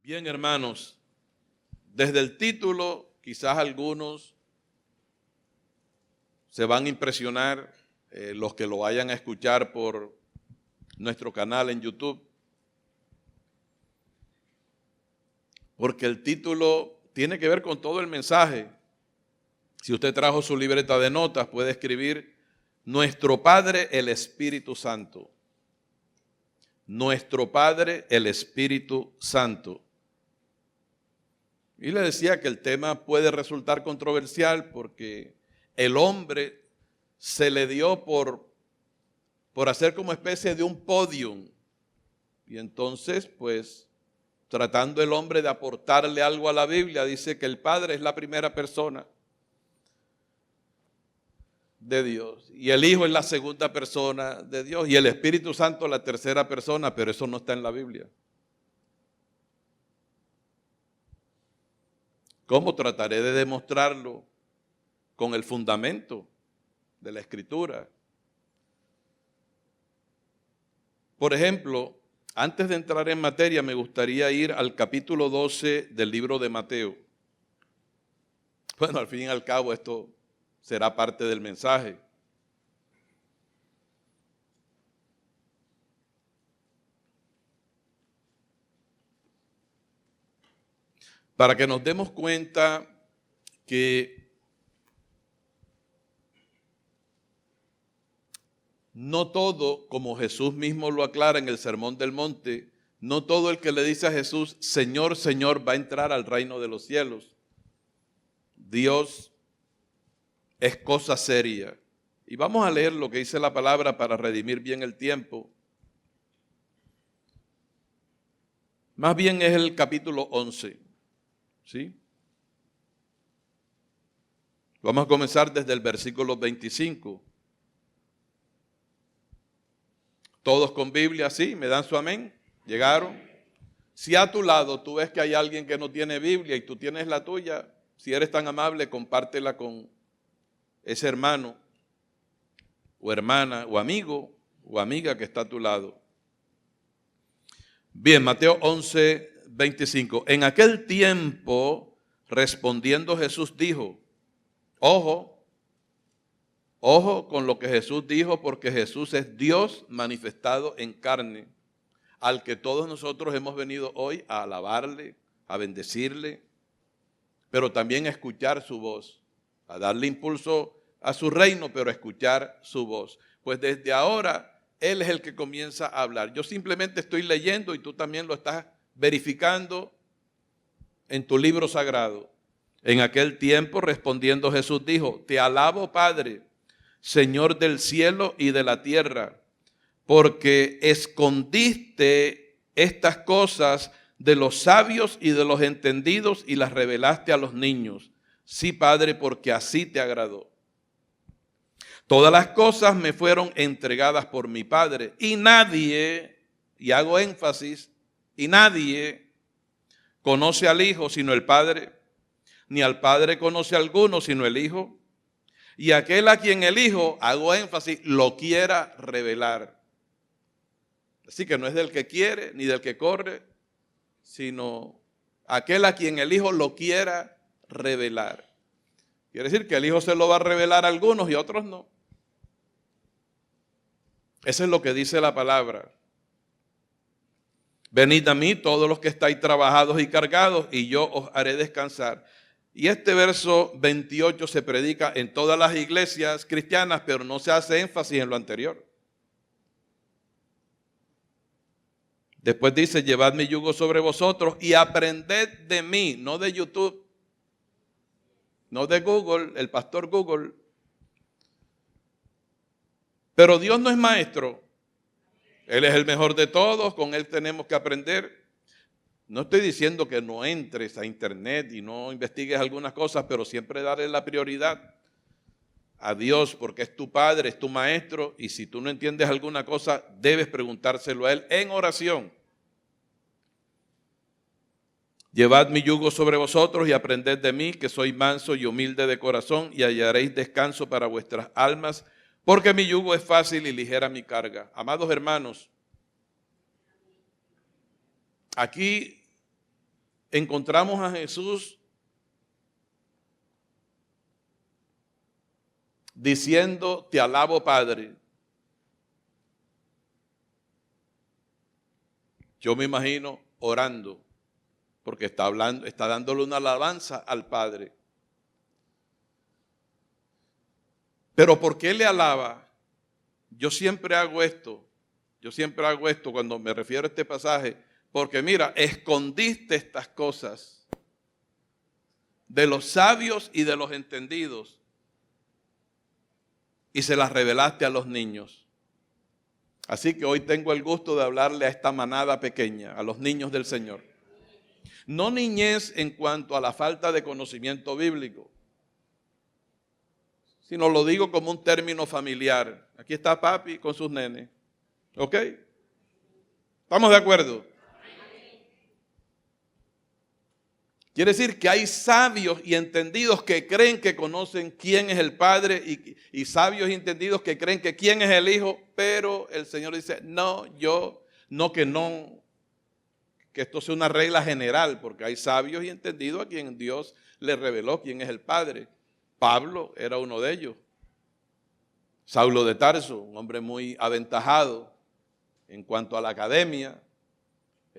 Bien, hermanos, desde el título quizás algunos se van a impresionar, los que lo vayan a escuchar por nuestro canal en YouTube, porque el título tiene que ver con todo el mensaje. Si usted trajo su libreta de notas, puede escribir Nuestro Padre el Espíritu Santo. Nuestro Padre el Espíritu Santo. Y le decía que el tema puede resultar controversial porque el hombre se le dio por hacer como especie de un podium. Y entonces, pues, tratando el hombre de aportarle algo a la Biblia, dice que el Padre es la primera persona de Dios, y el Hijo es la segunda persona de Dios, y el Espíritu Santo la tercera persona, pero eso no está en la Biblia. ¿Cómo? Trataré de demostrarlo con el fundamento de la Escritura. Por ejemplo, antes de entrar en materia, me gustaría ir al capítulo 12 del libro de Mateo. Bueno, al fin y al cabo esto será parte del mensaje. Para que nos demos cuenta que no todo, como Jesús mismo lo aclara en el Sermón del Monte, no todo el que le dice a Jesús, Señor, Señor, va a entrar al reino de los cielos. Dios es cosa seria. Y vamos a leer lo que dice la palabra para redimir bien el tiempo. Más bien es el capítulo 11. ¿Sí? Vamos a comenzar desde el versículo 25. Todos con Biblia, ¿sí? ¿Me dan su amén? ¿Llegaron? Si a tu lado tú ves que hay alguien que no tiene Biblia y tú tienes la tuya, si eres tan amable, compártela con ese hermano o hermana o amigo o amiga que está a tu lado. Bien, Mateo 11, 25. En aquel tiempo, respondiendo Jesús dijo, ojo con lo que Jesús dijo, porque Jesús es Dios manifestado en carne, al que todos nosotros hemos venido hoy a alabarle, a bendecirle, pero también a escuchar su voz, a darle impulso a su reino, pero a escuchar su voz. Pues desde ahora Él es el que comienza a hablar. Yo simplemente estoy leyendo y tú también lo estás verificando en tu libro sagrado. En aquel tiempo, respondiendo Jesús dijo, te alabo, Padre, Señor del cielo y de la tierra, porque escondiste estas cosas de los sabios y de los entendidos y las revelaste a los niños. Sí, Padre, porque así te agradó. Todas las cosas me fueron entregadas por mi Padre y nadie, y hago énfasis, y nadie conoce al Hijo sino el Padre, ni al Padre conoce a alguno sino el Hijo, y aquel a quien el Hijo, hago énfasis, lo quiera revelar. Así que no es del que quiere ni del que corre, sino aquel a quien el Hijo lo quiera revelar. Quiere decir que el Hijo se lo va a revelar a algunos y a otros no. Eso es lo que dice la palabra. Venid a mí todos los que estáis trabajados y cargados, y yo os haré descansar. Y este verso 28 se predica en todas las iglesias cristianas, pero no se hace énfasis en lo anterior. Después dice, llevad mi yugo sobre vosotros y aprended de mí, no de YouTube, no de Google, el pastor Google. Pero Dios no es maestro. Él es el mejor de todos, con Él tenemos que aprender. No estoy diciendo que no entres a internet y no investigues algunas cosas, pero siempre darle la prioridad a Dios, porque es tu Padre, es tu Maestro, y si tú no entiendes alguna cosa, debes preguntárselo a Él en oración. Llevad mi yugo sobre vosotros y aprended de mí, que soy manso y humilde de corazón, y hallaréis descanso para vuestras almas, porque mi yugo es fácil y ligera mi carga. Amados hermanos, aquí encontramos a Jesús diciendo, te alabo, Padre. Yo me imagino orando, porque está hablando, está dándole una alabanza al Padre. Pero ¿por qué le alaba? Yo siempre hago esto cuando me refiero a este pasaje, porque mira, escondiste estas cosas de los sabios y de los entendidos y se las revelaste a los niños. Así que hoy tengo el gusto de hablarle a esta manada pequeña, a los niños del Señor. No niñez en cuanto a la falta de conocimiento bíblico, sino lo digo como un término familiar. Aquí está papi con sus nenes. ¿Ok? ¿Estamos de acuerdo? Quiere decir que hay sabios y entendidos que creen que conocen quién es el Padre y sabios y entendidos que creen que quién es el Hijo, pero el Señor dice, que esto sea una regla general, porque hay sabios y entendidos a quien Dios le reveló quién es el Padre. Pablo era uno de ellos. Saulo de Tarso, un hombre muy aventajado en cuanto a la academia,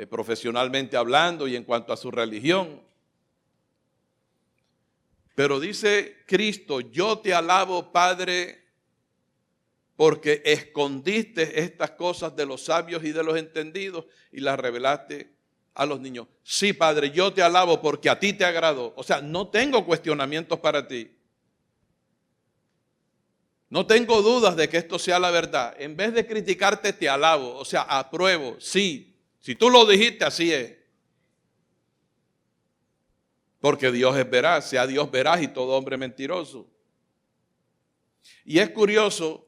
profesionalmente hablando y en cuanto a su religión. Pero dice Cristo, yo te alabo, Padre, porque escondiste estas cosas de los sabios y de los entendidos y las revelaste a los niños. Sí, Padre, yo te alabo porque a ti te agradó. O sea, no tengo cuestionamientos para ti. No tengo dudas de que esto sea la verdad. En vez de criticarte, te alabo. O sea, apruebo. Sí, si tú lo dijiste, así es. Porque Dios es veraz, sea Dios veraz y todo hombre mentiroso. Y es curioso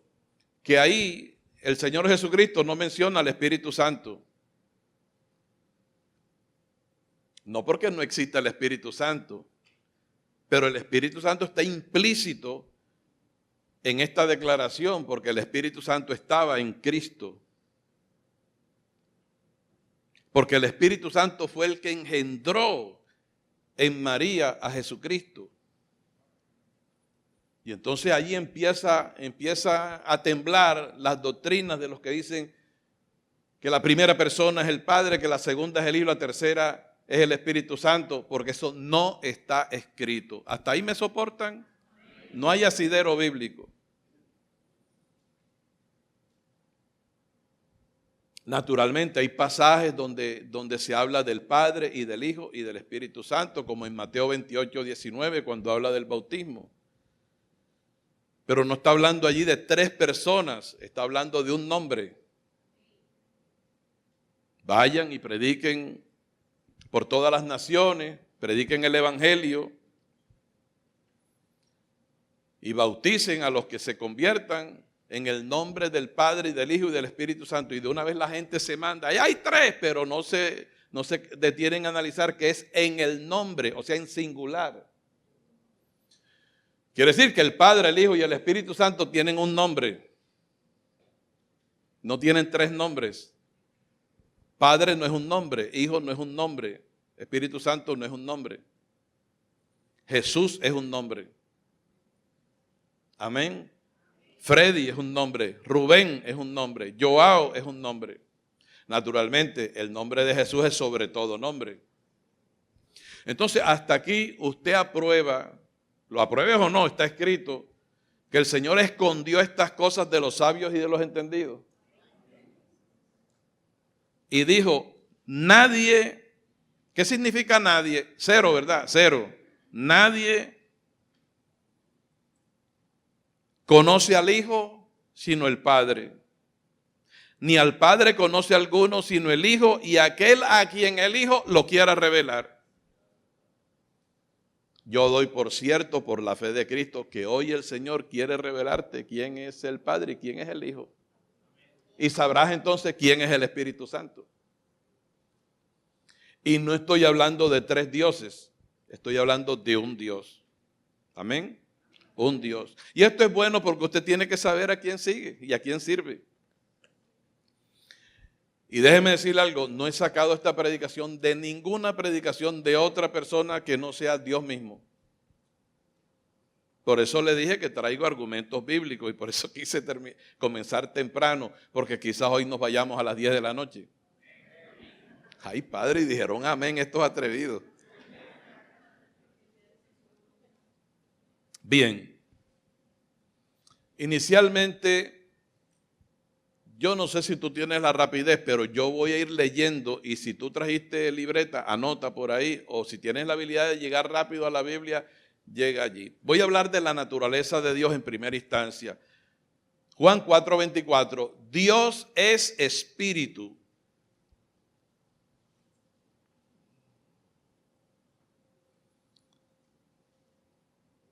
que ahí el Señor Jesucristo no menciona al Espíritu Santo. No porque no exista el Espíritu Santo, pero el Espíritu Santo está implícito en esta declaración porque el Espíritu Santo estaba en Cristo. Porque el Espíritu Santo fue el que engendró en María a Jesucristo. Y entonces allí empieza a temblar las doctrinas de los que dicen que la primera persona es el Padre, que la segunda es el Hijo, la tercera es el Espíritu Santo, porque eso no está escrito. ¿Hasta ahí me soportan? No hay asidero bíblico. Naturalmente hay pasajes donde se habla del Padre y del Hijo y del Espíritu Santo, como en Mateo 28, 19, cuando habla del bautismo. Pero no está hablando allí de tres personas, está hablando de un nombre. Vayan y prediquen por todas las naciones, prediquen el Evangelio y bauticen a los que se conviertan en el nombre del Padre y del Hijo y del Espíritu Santo. Y de una vez la gente se manda. Ahí hay tres, pero no se detienen a analizar que es en el nombre, o sea, en singular. Quiere decir que el Padre, el Hijo y el Espíritu Santo tienen un nombre. No tienen tres nombres. Padre no es un nombre, Hijo no es un nombre, Espíritu Santo no es un nombre. Jesús es un nombre. Amén. Freddy es un nombre, Rubén es un nombre, Joao es un nombre. Naturalmente, el nombre de Jesús es sobre todo nombre. Entonces, hasta aquí usted aprueba, lo apruebes o no, está escrito que el Señor escondió estas cosas de los sabios y de los entendidos. Y dijo, nadie, ¿qué significa nadie? Cero, ¿verdad? Cero. Nadie conoce al Hijo sino el Padre. Ni al Padre conoce alguno sino el Hijo y aquel a quien el Hijo lo quiera revelar. Yo doy por cierto, por la fe de Cristo, que hoy el Señor quiere revelarte quién es el Padre y quién es el Hijo. Y sabrás entonces quién es el Espíritu Santo. Y no estoy hablando de tres dioses, estoy hablando de un Dios. Amén. Un Dios. Y esto es bueno porque usted tiene que saber a quién sigue y a quién sirve. Y déjeme decirle algo, no he sacado esta predicación de ninguna predicación de otra persona que no sea Dios mismo. Por eso le dije que traigo argumentos bíblicos y por eso quise comenzar temprano, porque quizás hoy nos vayamos a las 10 de la noche. Ay, Padre, y dijeron amén estos atrevidos. Bien, inicialmente, yo no sé si tú tienes la rapidez, pero yo voy a ir leyendo y si tú trajiste libreta, anota por ahí, o si tienes la habilidad de llegar rápido a la Biblia, llega allí. Voy a hablar de la naturaleza de Dios en primera instancia. Juan 4:24, Dios es espíritu.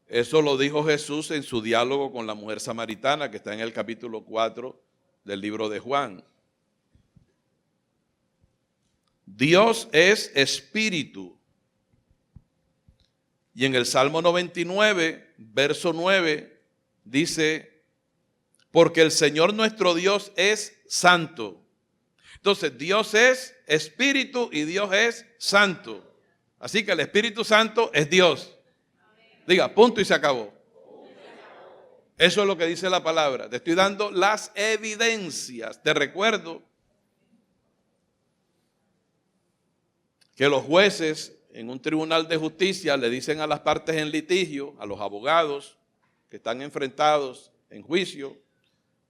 Eso lo dijo Jesús en su diálogo con la mujer samaritana, que está en el capítulo 4 del libro de Juan. Dios es espíritu. Y en el Salmo 99, verso 9, dice, porque el Señor nuestro Dios es santo. Entonces, Dios es espíritu y Dios es santo. Así que el Espíritu Santo es Dios. Diga, punto y se acabó. Eso es lo que dice la palabra. Te estoy dando las evidencias. Te recuerdo que los jueces en un tribunal de justicia le dicen a las partes en litigio, a los abogados que están enfrentados en juicio,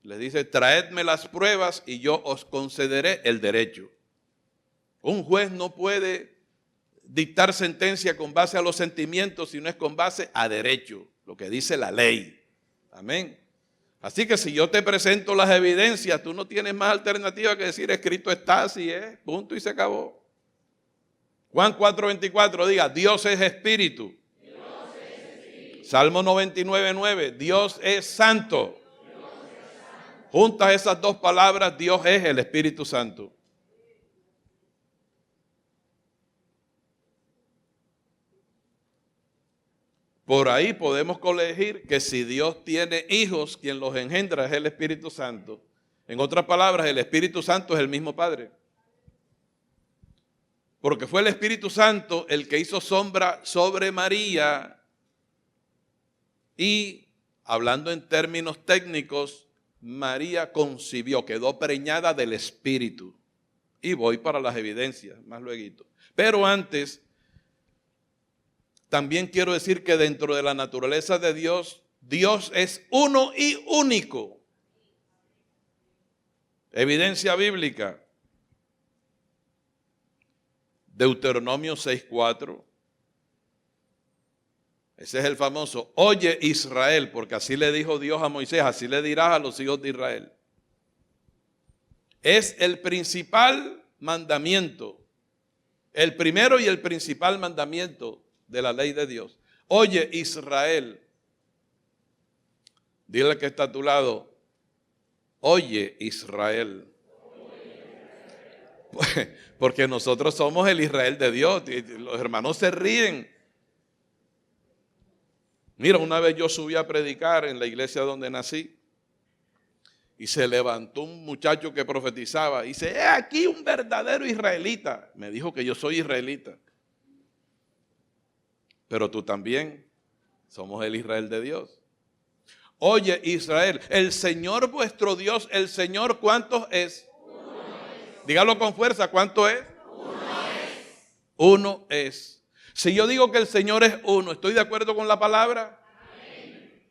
les dice, traedme las pruebas y yo os concederé el derecho. Un juez no puede dictar sentencia con base a los sentimientos, sino es con base a derecho, lo que dice la ley. Amén. Así que si yo te presento las evidencias, tú no tienes más alternativa que decir escrito está, así es, punto y se acabó. Juan 4:24 diga, Dios es espíritu. Dios es espíritu. Salmo 99:9, Dios es santo. Juntas esas dos palabras, Dios es el Espíritu Santo. Por ahí podemos colegir que si Dios tiene hijos, quien los engendra es el Espíritu Santo. En otras palabras, el Espíritu Santo es el mismo Padre. Porque fue el Espíritu Santo el que hizo sombra sobre María y, hablando en términos técnicos, María concibió, quedó preñada del Espíritu. Y voy para las evidencias, más luego. Pero antes, también quiero decir que dentro de la naturaleza de Dios, Dios es uno y único. Evidencia bíblica. Deuteronomio 6:4. Ese es el famoso, oye Israel, porque así le dijo Dios a Moisés, así le dirás a los hijos de Israel. Es el principal mandamiento, el primero y el principal mandamiento de la ley de Dios. Oye Israel, dile que está a tu lado, oye Israel. Porque nosotros somos el Israel de Dios, y los hermanos se ríen. Mira, una vez yo subí a predicar en la iglesia donde nací y se levantó un muchacho que profetizaba y dice, he aquí un verdadero israelita. Me dijo que yo soy israelita. Pero tú también, somos el Israel de Dios. Oye Israel, el Señor vuestro Dios, el Señor ¿cuántos es? Uno es. Dígalo con fuerza, ¿cuánto es? Uno es. Uno es. Si yo digo que el Señor es uno, ¿estoy de acuerdo con la palabra? Amén.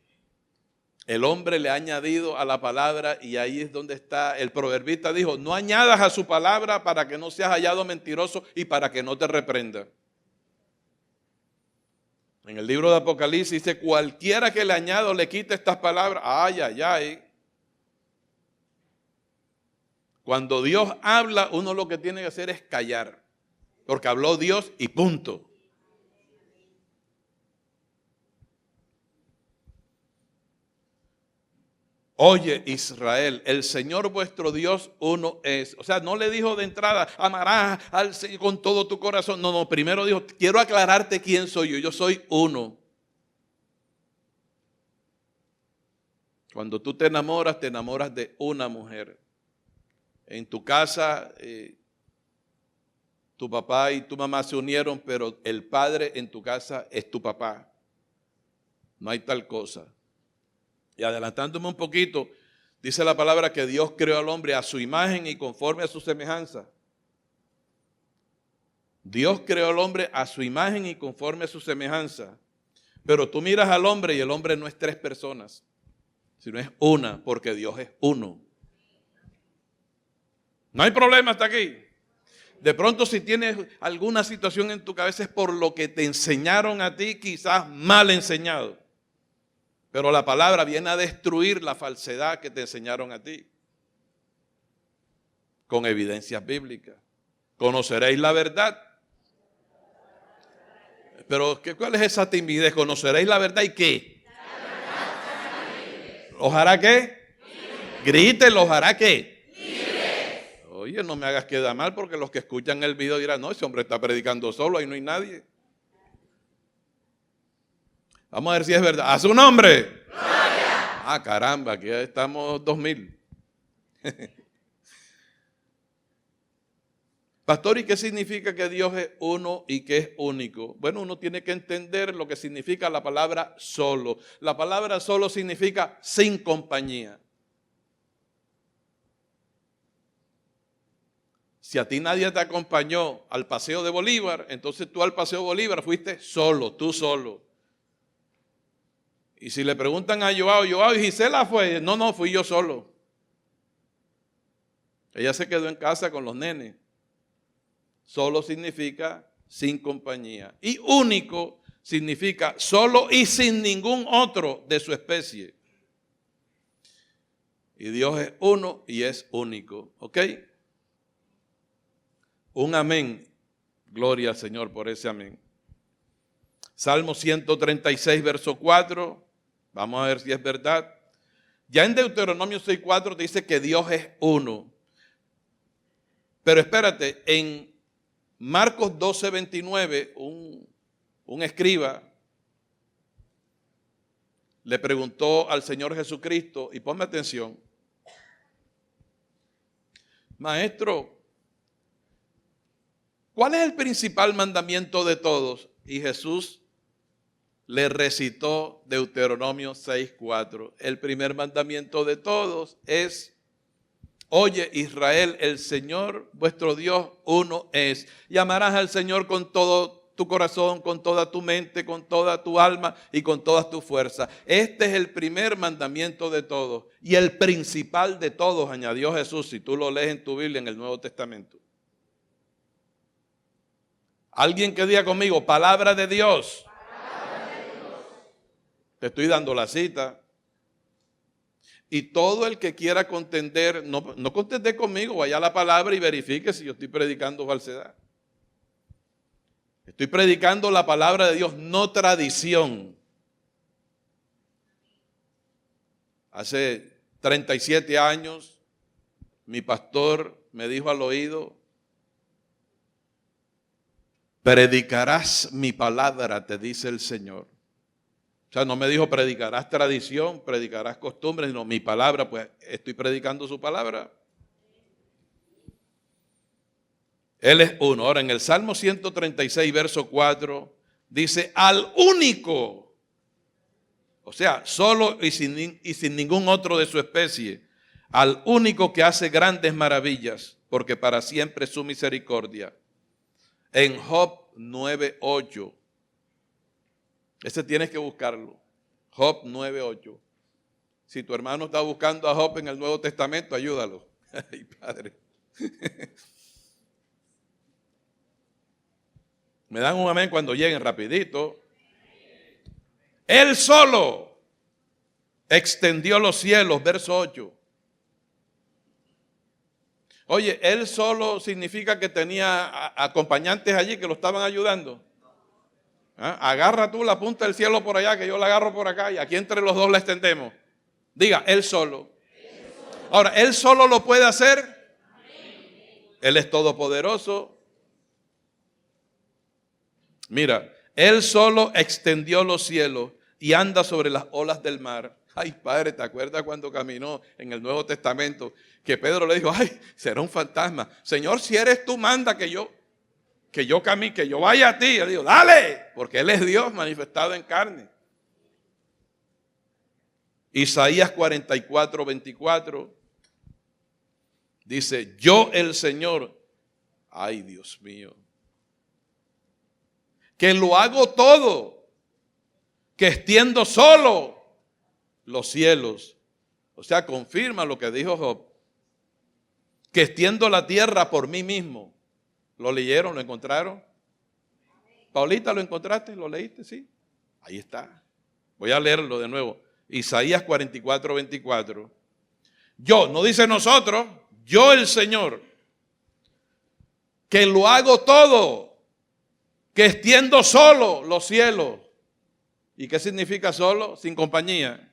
El hombre le ha añadido a la palabra y ahí es donde está. El proverbista dijo, no añadas a su palabra para que no seas hallado mentiroso y para que no te reprenda. En el libro de Apocalipsis dice, cualquiera que le añada o le quite estas palabras, ay, ay, ay. Cuando Dios habla, uno lo que tiene que hacer es callar, porque habló Dios y punto. Oye Israel, el Señor vuestro Dios uno es. O sea, no le dijo de entrada, amarás al Señor con todo tu corazón. No, primero dijo, quiero aclararte quién soy yo. Yo soy uno. Cuando tú te enamoras de una mujer. En tu casa, tu papá y tu mamá se unieron, pero el padre en tu casa es tu papá. No hay tal cosa. Y adelantándome un poquito, dice la palabra que Dios creó al hombre a su imagen y conforme a su semejanza. Dios creó al hombre a su imagen y conforme a su semejanza. Pero tú miras al hombre y el hombre no es 3 personas, sino es una, porque Dios es uno. No hay problema hasta aquí. De pronto si tienes alguna situación en tu cabeza es por lo que te enseñaron a ti, quizás mal enseñado. Pero la palabra viene a destruir la falsedad que te enseñaron a ti. Con evidencias bíblicas. Conoceréis la verdad. Pero ¿cuál es esa timidez? Conoceréis la verdad y ¿qué? ¿Os hará qué? Grite, ¿los hará qué? Oye, no me hagas quedar mal porque los que escuchan el video dirán, no, ese hombre está predicando solo, ahí no hay nadie. Vamos a ver si es verdad. ¡A su nombre! ¡Gloria! Ah, caramba, aquí estamos 2000. Pastor, ¿y qué significa que Dios es uno y que es único? Bueno, uno tiene que entender lo que significa la palabra solo. La palabra solo significa sin compañía. Si a ti nadie te acompañó al Paseo de Bolívar, entonces tú al Paseo Bolívar fuiste solo, tú solo. Y si le preguntan a Joao, ¿y Gisela fue? No, fui yo solo. Ella se quedó en casa con los nenes. Solo significa sin compañía. Y único significa solo y sin ningún otro de su especie. Y Dios es uno y es único. ¿Ok? Un amén. Gloria al Señor por ese amén. Salmo 136, verso 4. Vamos a ver si es verdad. Ya en Deuteronomio 6:4 dice que Dios es uno. Pero espérate, en Marcos 12:29, un escriba le preguntó al Señor Jesucristo, y ponme atención, Maestro, ¿cuál es el principal mandamiento de todos? Y Jesús le recitó Deuteronomio 6:4. El primer mandamiento de todos es: oye, Israel, el Señor vuestro Dios uno es. Y amarás al Señor con todo tu corazón, con toda tu mente, con toda tu alma y con todas tus fuerzas. Este es el primer mandamiento de todos. Y el principal de todos, añadió Jesús, si tú lo lees en tu Biblia en el Nuevo Testamento. Alguien que diga conmigo, palabra de Dios. Palabra de Dios. Te estoy dando la cita. Y todo el que quiera contender, no contende conmigo, vaya a la palabra y verifique si yo estoy predicando falsedad. Estoy predicando la palabra de Dios, no tradición. Hace 37 años, mi pastor me dijo al oído: predicarás mi palabra, te dice el Señor. O sea, no me dijo predicarás tradición, predicarás costumbres, sino mi palabra, pues estoy predicando su palabra. Él es uno. Ahora, en el Salmo 136, verso 4, dice, al único, o sea, solo y sin ningún otro de su especie, al único que hace grandes maravillas, porque para siempre es su misericordia. En Job 9:8. Ese tienes que buscarlo. Job 9:8. Si tu hermano está buscando a Job en el Nuevo Testamento, ayúdalo. Ay, Padre. Me dan un amén cuando lleguen rapidito. Él solo extendió los cielos, verso 8. Oye, él solo significa que tenía acompañantes allí que lo estaban ayudando. Agarra tú la punta del cielo por allá, que yo la agarro por acá, y aquí entre los dos la extendemos. Diga, él solo. Ahora, él solo lo puede hacer. Él es todopoderoso. Mira, él solo extendió los cielos y anda sobre las olas del mar. Ay, Padre, ¿te acuerdas cuando caminó en el Nuevo Testamento? Que Pedro le dijo, ay, será un fantasma. Señor, si eres tú, manda que yo camine, que yo vaya a ti. Yo le digo, dale, porque Él es Dios manifestado en carne. Isaías 44, 24 dice, yo el Señor, ay Dios mío, que lo hago todo, que extiendo solo los cielos. O sea, confirma lo que dijo Job, que extiendo la tierra por mí mismo. ¿Lo leyeron? ¿Lo encontraron? Paulita, ¿lo encontraste? ¿Lo leíste? Sí. Ahí está. Voy a leerlo de nuevo. Isaías 44, 24. Yo, no dice nosotros, yo el Señor, que lo hago todo, que extiendo solo los cielos. ¿Y qué significa solo? Sin compañía.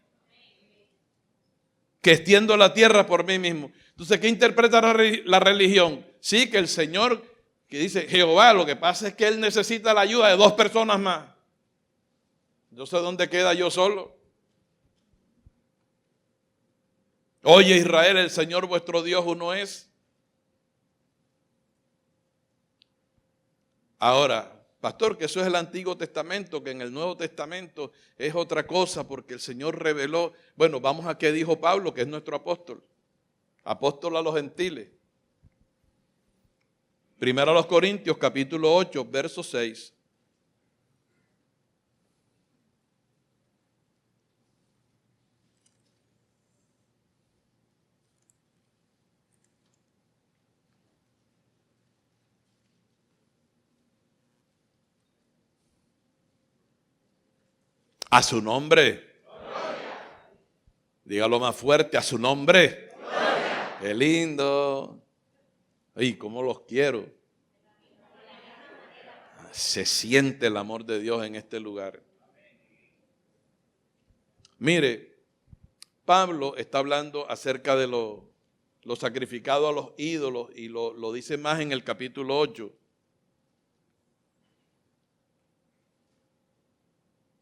Que extiendo la tierra por mí mismo. Entonces, ¿qué interpreta la religión? Sí, que el Señor, que dice Jehová, lo que pasa es que Él necesita la ayuda de 2 personas más. Entonces, ¿dónde queda yo solo? Oye Israel, el Señor vuestro Dios uno es. Ahora, pastor, que eso es el Antiguo Testamento, que en el Nuevo Testamento es otra cosa, porque el Señor reveló. Bueno, vamos a qué dijo Pablo, que es nuestro apóstol. Apóstol a los gentiles. Primero a los Corintios, capítulo 8, verso 6. A su nombre. Gloria. Dígalo más fuerte, a su nombre. Gloria. Qué lindo. Ay, cómo los quiero. Se siente el amor de Dios en este lugar. Mire, Pablo está hablando acerca de lo sacrificado a los ídolos y lo dice más en el capítulo 8.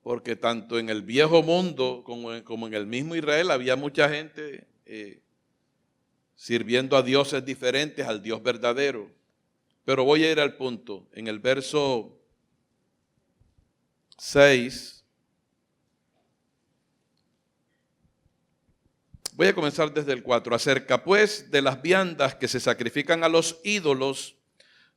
Porque tanto en el viejo mundo como en el mismo Israel había mucha gente sirviendo a dioses diferentes al Dios verdadero. Pero voy a ir al punto. En el verso 6, voy a comenzar desde el 4. Acerca pues de las viandas que se sacrifican a los ídolos,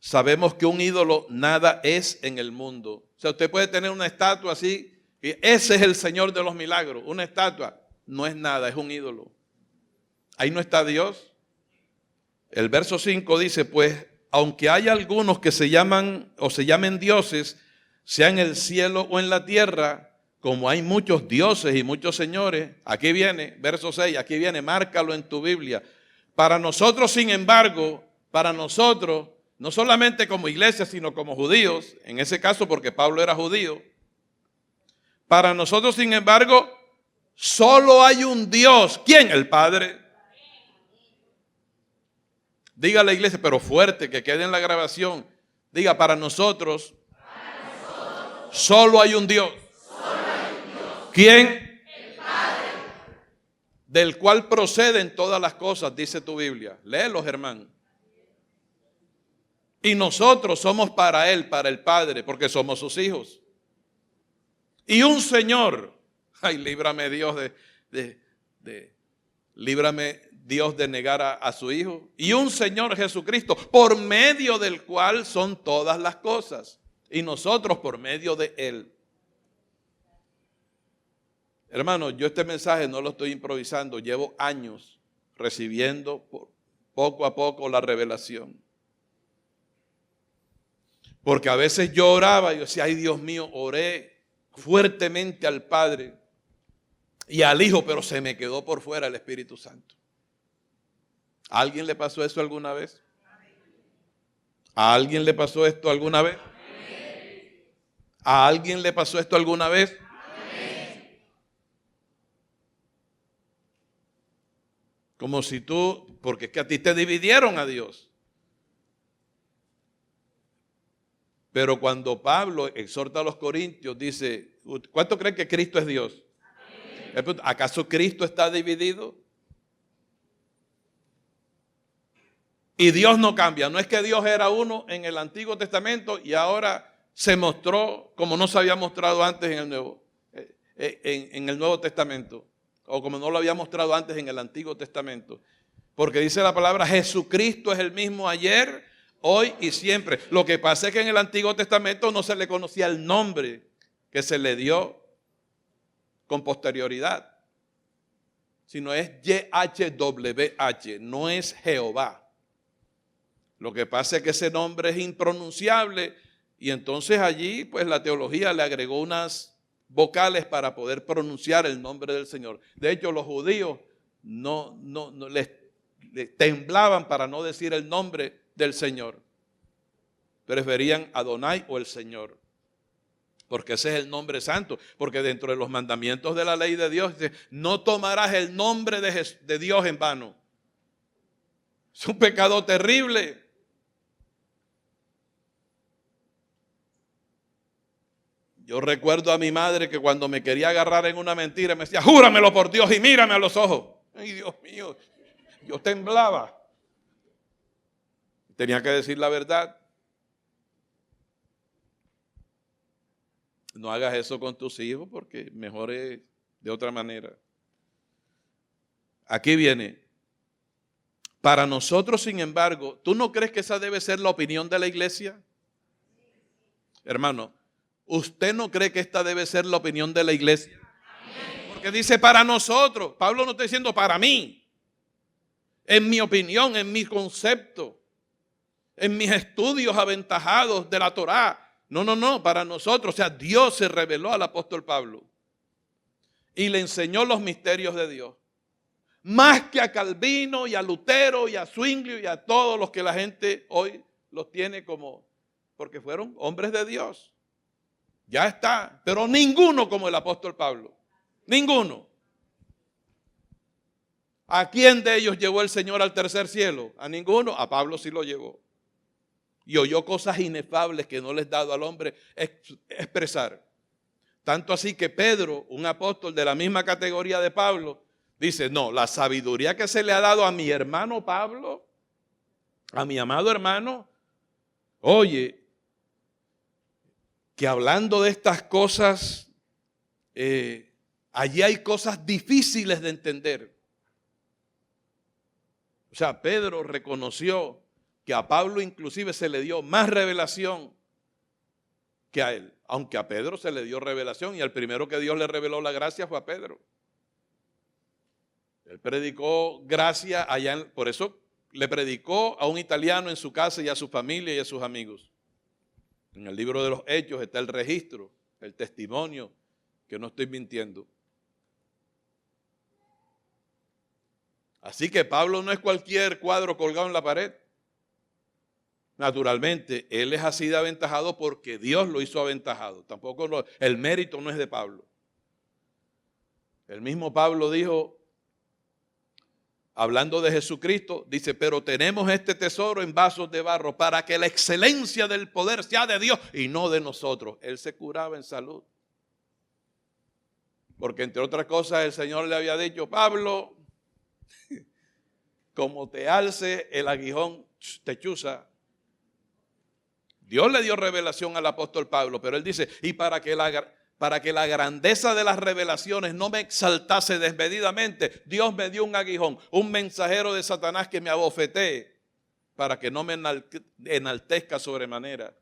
sabemos que un ídolo nada es en el mundo. O sea, usted puede tener una estatua así, y ese es el Señor de los milagros. Una estatua no es nada, es un ídolo. Ahí no está Dios. El verso 5 dice, pues, aunque haya algunos que se llaman o se llamen dioses, sea en el cielo o en la tierra, como hay muchos dioses y muchos señores, aquí viene, verso 6, aquí viene, márcalo en tu Biblia. Para nosotros, sin embargo, para nosotros, no solamente como iglesia, sino como judíos, en ese caso porque Pablo era judío, para nosotros, sin embargo, solo hay un Dios. ¿Quién? El Padre. Diga a la iglesia, pero fuerte, que quede en la grabación. Diga, para nosotros, solo hay un Dios. ¿Quién? El Padre. Del cual proceden todas las cosas, dice tu Biblia. Léelos, hermano. Y nosotros somos para Él, para el Padre, porque somos sus hijos. Y un Señor, ay, líbrame Dios líbrame Dios de negar a su Hijo. Y un Señor Jesucristo, por medio del cual son todas las cosas. Y nosotros por medio de Él. Hermano, yo este mensaje no lo estoy improvisando. Llevo años recibiendo poco a poco la revelación. Porque a veces yo oraba y yo decía, ay Dios mío, oré fuertemente al Padre y al Hijo, pero se me quedó por fuera el Espíritu Santo. ¿A alguien le pasó eso alguna vez? ¿A alguien le pasó esto alguna vez? ¿A alguien le pasó esto alguna vez? Como si tú, porque es que a ti te dividieron a Dios. Pero cuando Pablo exhorta a los corintios, dice, ¿cuánto creen que Cristo es Dios? ¿Acaso Cristo está dividido? Y Dios no cambia. No es que Dios era uno en el Antiguo Testamento y ahora se mostró como no se había mostrado antes en el Nuevo Testamento. O como no lo había mostrado antes en el Antiguo Testamento. Porque dice la palabra, Jesucristo es el mismo ayer, hoy y siempre. Lo que pasa es que en el Antiguo Testamento no se le conocía el nombre que se le dio con posterioridad. Sino es YHWH, no es Jehová. Lo que pasa es que ese nombre es impronunciable y entonces allí pues la teología le agregó unas vocales para poder pronunciar el nombre del Señor. De hecho, los judíos no les temblaban para no decir el nombre del Señor. Preferían Adonai o el Señor. Porque ese es el nombre santo. Porque dentro de los mandamientos de la ley de Dios dice, no tomarás el nombre de Dios en vano. Es un pecado terrible. Yo recuerdo a mi madre que cuando me quería agarrar en una mentira me decía, júramelo por Dios y mírame a los ojos. Ay, Dios mío, yo temblaba. Tenía que decir la verdad. No hagas eso con tus hijos porque mejor es de otra manera. Aquí viene. Para nosotros, sin embargo, ¿tú no crees que esa debe ser la opinión de la iglesia? Hermano, ¿usted no cree que esta debe ser la opinión de la iglesia? Porque dice para nosotros. Pablo no está diciendo para mí. En mi opinión, en mi concepto, en mis estudios aventajados de la Torá. No, para nosotros. O sea, Dios se reveló al apóstol Pablo y le enseñó los misterios de Dios. Más que a Calvino y a Lutero y a Zwinglio y a todos los que la gente hoy los tiene como, porque fueron hombres de Dios. Ya está, pero ninguno como el apóstol Pablo. Ninguno. ¿A quién de ellos llevó el Señor al tercer cielo? A ninguno. A Pablo sí lo llevó. Y oyó cosas inefables que no les ha dado al hombre expresar. Tanto así que Pedro, un apóstol de la misma categoría de Pablo, dice, no, la sabiduría que se le ha dado a mi hermano Pablo, a mi amado hermano, oye, que hablando de estas cosas, allí hay cosas difíciles de entender. O sea, Pedro reconoció que a Pablo inclusive se le dio más revelación que a él. Aunque a Pedro se le dio revelación y al primero que Dios le reveló la gracia fue a Pedro. Él predicó gracia allá, por eso le predicó a un italiano en su casa y a su familia y a sus amigos. En el libro de los Hechos está el registro, el testimonio, que no estoy mintiendo. Así que Pablo no es cualquier cuadro colgado en la pared. Naturalmente, él es así de aventajado porque Dios lo hizo aventajado. Tampoco el mérito no es de Pablo. El mismo Pablo dijo, hablando de Jesucristo, dice, pero tenemos este tesoro en vasos de barro para que la excelencia del poder sea de Dios y no de nosotros. Él se curaba en salud. Porque entre otras cosas el Señor le había dicho, Pablo, como te alce el aguijón, te chuza. Dios le dio revelación al apóstol Pablo, pero él dice, y para que la grandeza de las revelaciones no me exaltase desmedidamente, Dios me dio un aguijón, un mensajero de Satanás que me abofetee, para que no me enaltezca sobremanera.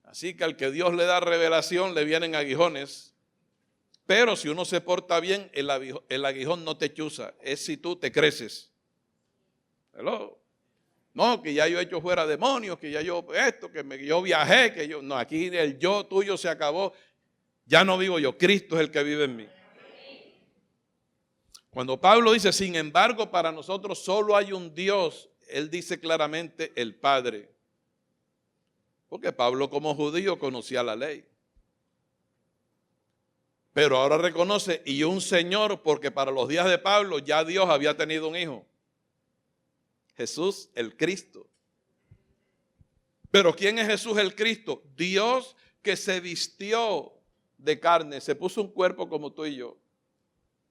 Así que al que Dios le da revelación le vienen aguijones, pero si uno se porta bien, el aguijón no te chuza, es si tú te creces. Hello. No, que ya yo he hecho fuera demonios, que ya yo esto, que yo viajé, que yo... No, aquí el yo tuyo se acabó. Ya no vivo yo, Cristo es el que vive en mí. Cuando Pablo dice, sin embargo, para nosotros solo hay un Dios, él dice claramente el Padre. Porque Pablo como judío conocía la ley. Pero ahora reconoce, y un Señor, porque para los días de Pablo ya Dios había tenido un hijo. Jesús el Cristo. Pero ¿quién es Jesús el Cristo? Dios que se vistió de carne, se puso un cuerpo como tú y yo.